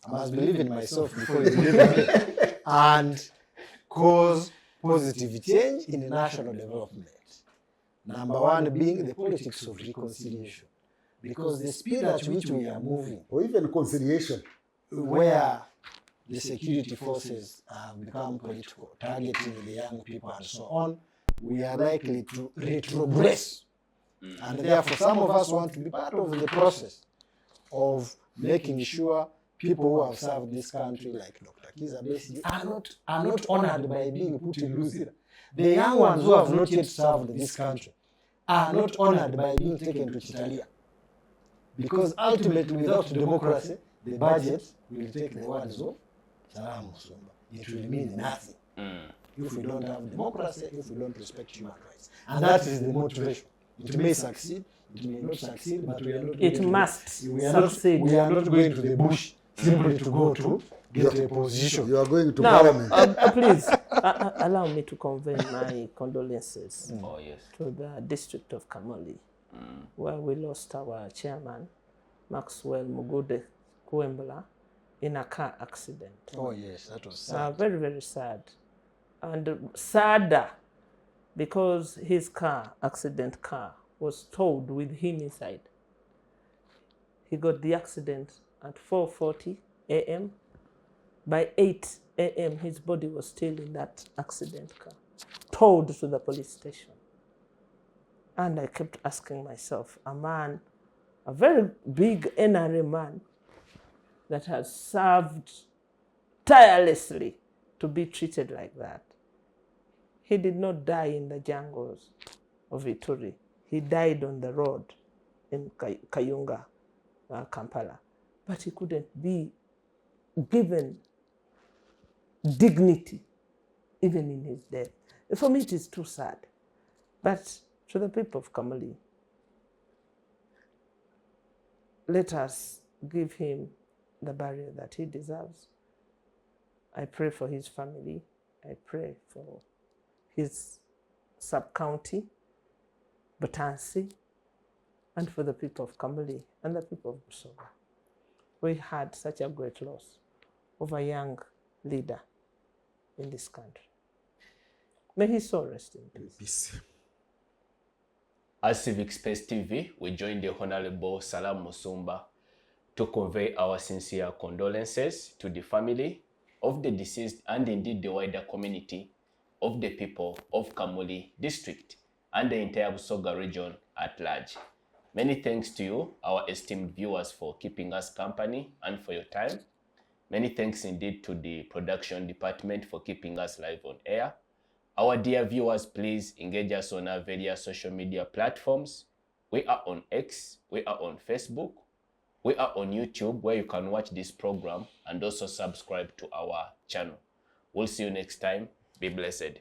I must believe in myself before you believe in me, and cause positive change in national development. Number one being the politics of reconciliation, because the speed at which we are moving,
Or even conciliation.
where the security forces have become political, targeting the young people and so on, we are likely to retrogress. And therefore, some of us want to be part of the process of making sure people who have served this country, like Dr. Kizza Besigye, are not honored by being put in Luzira. The young ones who have not yet served this country are not honored by being taken to Chitalia. Because ultimately, without democracy, the budget will take the words of Salamu, Musumba. It will mean nothing if we don't have democracy, if we don't respect human rights. And that is the motivation. It may succeed, it may not succeed, but we are not
It must succeed.
We are not going to the bush simply to go to get a position.
You are going to
Now,
parliament.
please, allow me to convey my condolences
Oh, yes.
to the district of Kamuli, where we lost our chairman, Maxwell Mugude Kuembla, in a car accident.
Oh yes, that was sad.
Very, very sad. And sadder because his accident car, was towed with him inside. He got the accident at 4:40 a.m. By 8 a.m., his body was still in that accident car, towed to the police station. And I kept asking myself, a very big NRA man that has served tirelessly, to be treated like that. He did not die in the jungles of Ituri. He died on the road in Kayunga, Kampala. But he couldn't be given dignity even in his death. For me, it is too sad. But to the people of Kamuli, let us give him the burial that he deserves. I pray for his family. I pray for his sub-county, Batansi, and for the people of Kamuli and the people of Musumba. We had such a great loss of a young leader in this country. May his soul rest in peace.
Peace.
As Civic Space TV, we join the Honorable Salamu Musumba to convey our sincere condolences to the family of the deceased and indeed the wider community of the people of Kamuli district and the entire Busoga region at large. Many thanks to you, our esteemed viewers, for keeping us company and for your time. Many thanks indeed to the production department for keeping us live on air. Our dear viewers, please engage us on our various social media platforms. We are on X, we are on Facebook, we are on YouTube, where you can watch this program and also subscribe to our channel. We'll see you next time. Be blessed.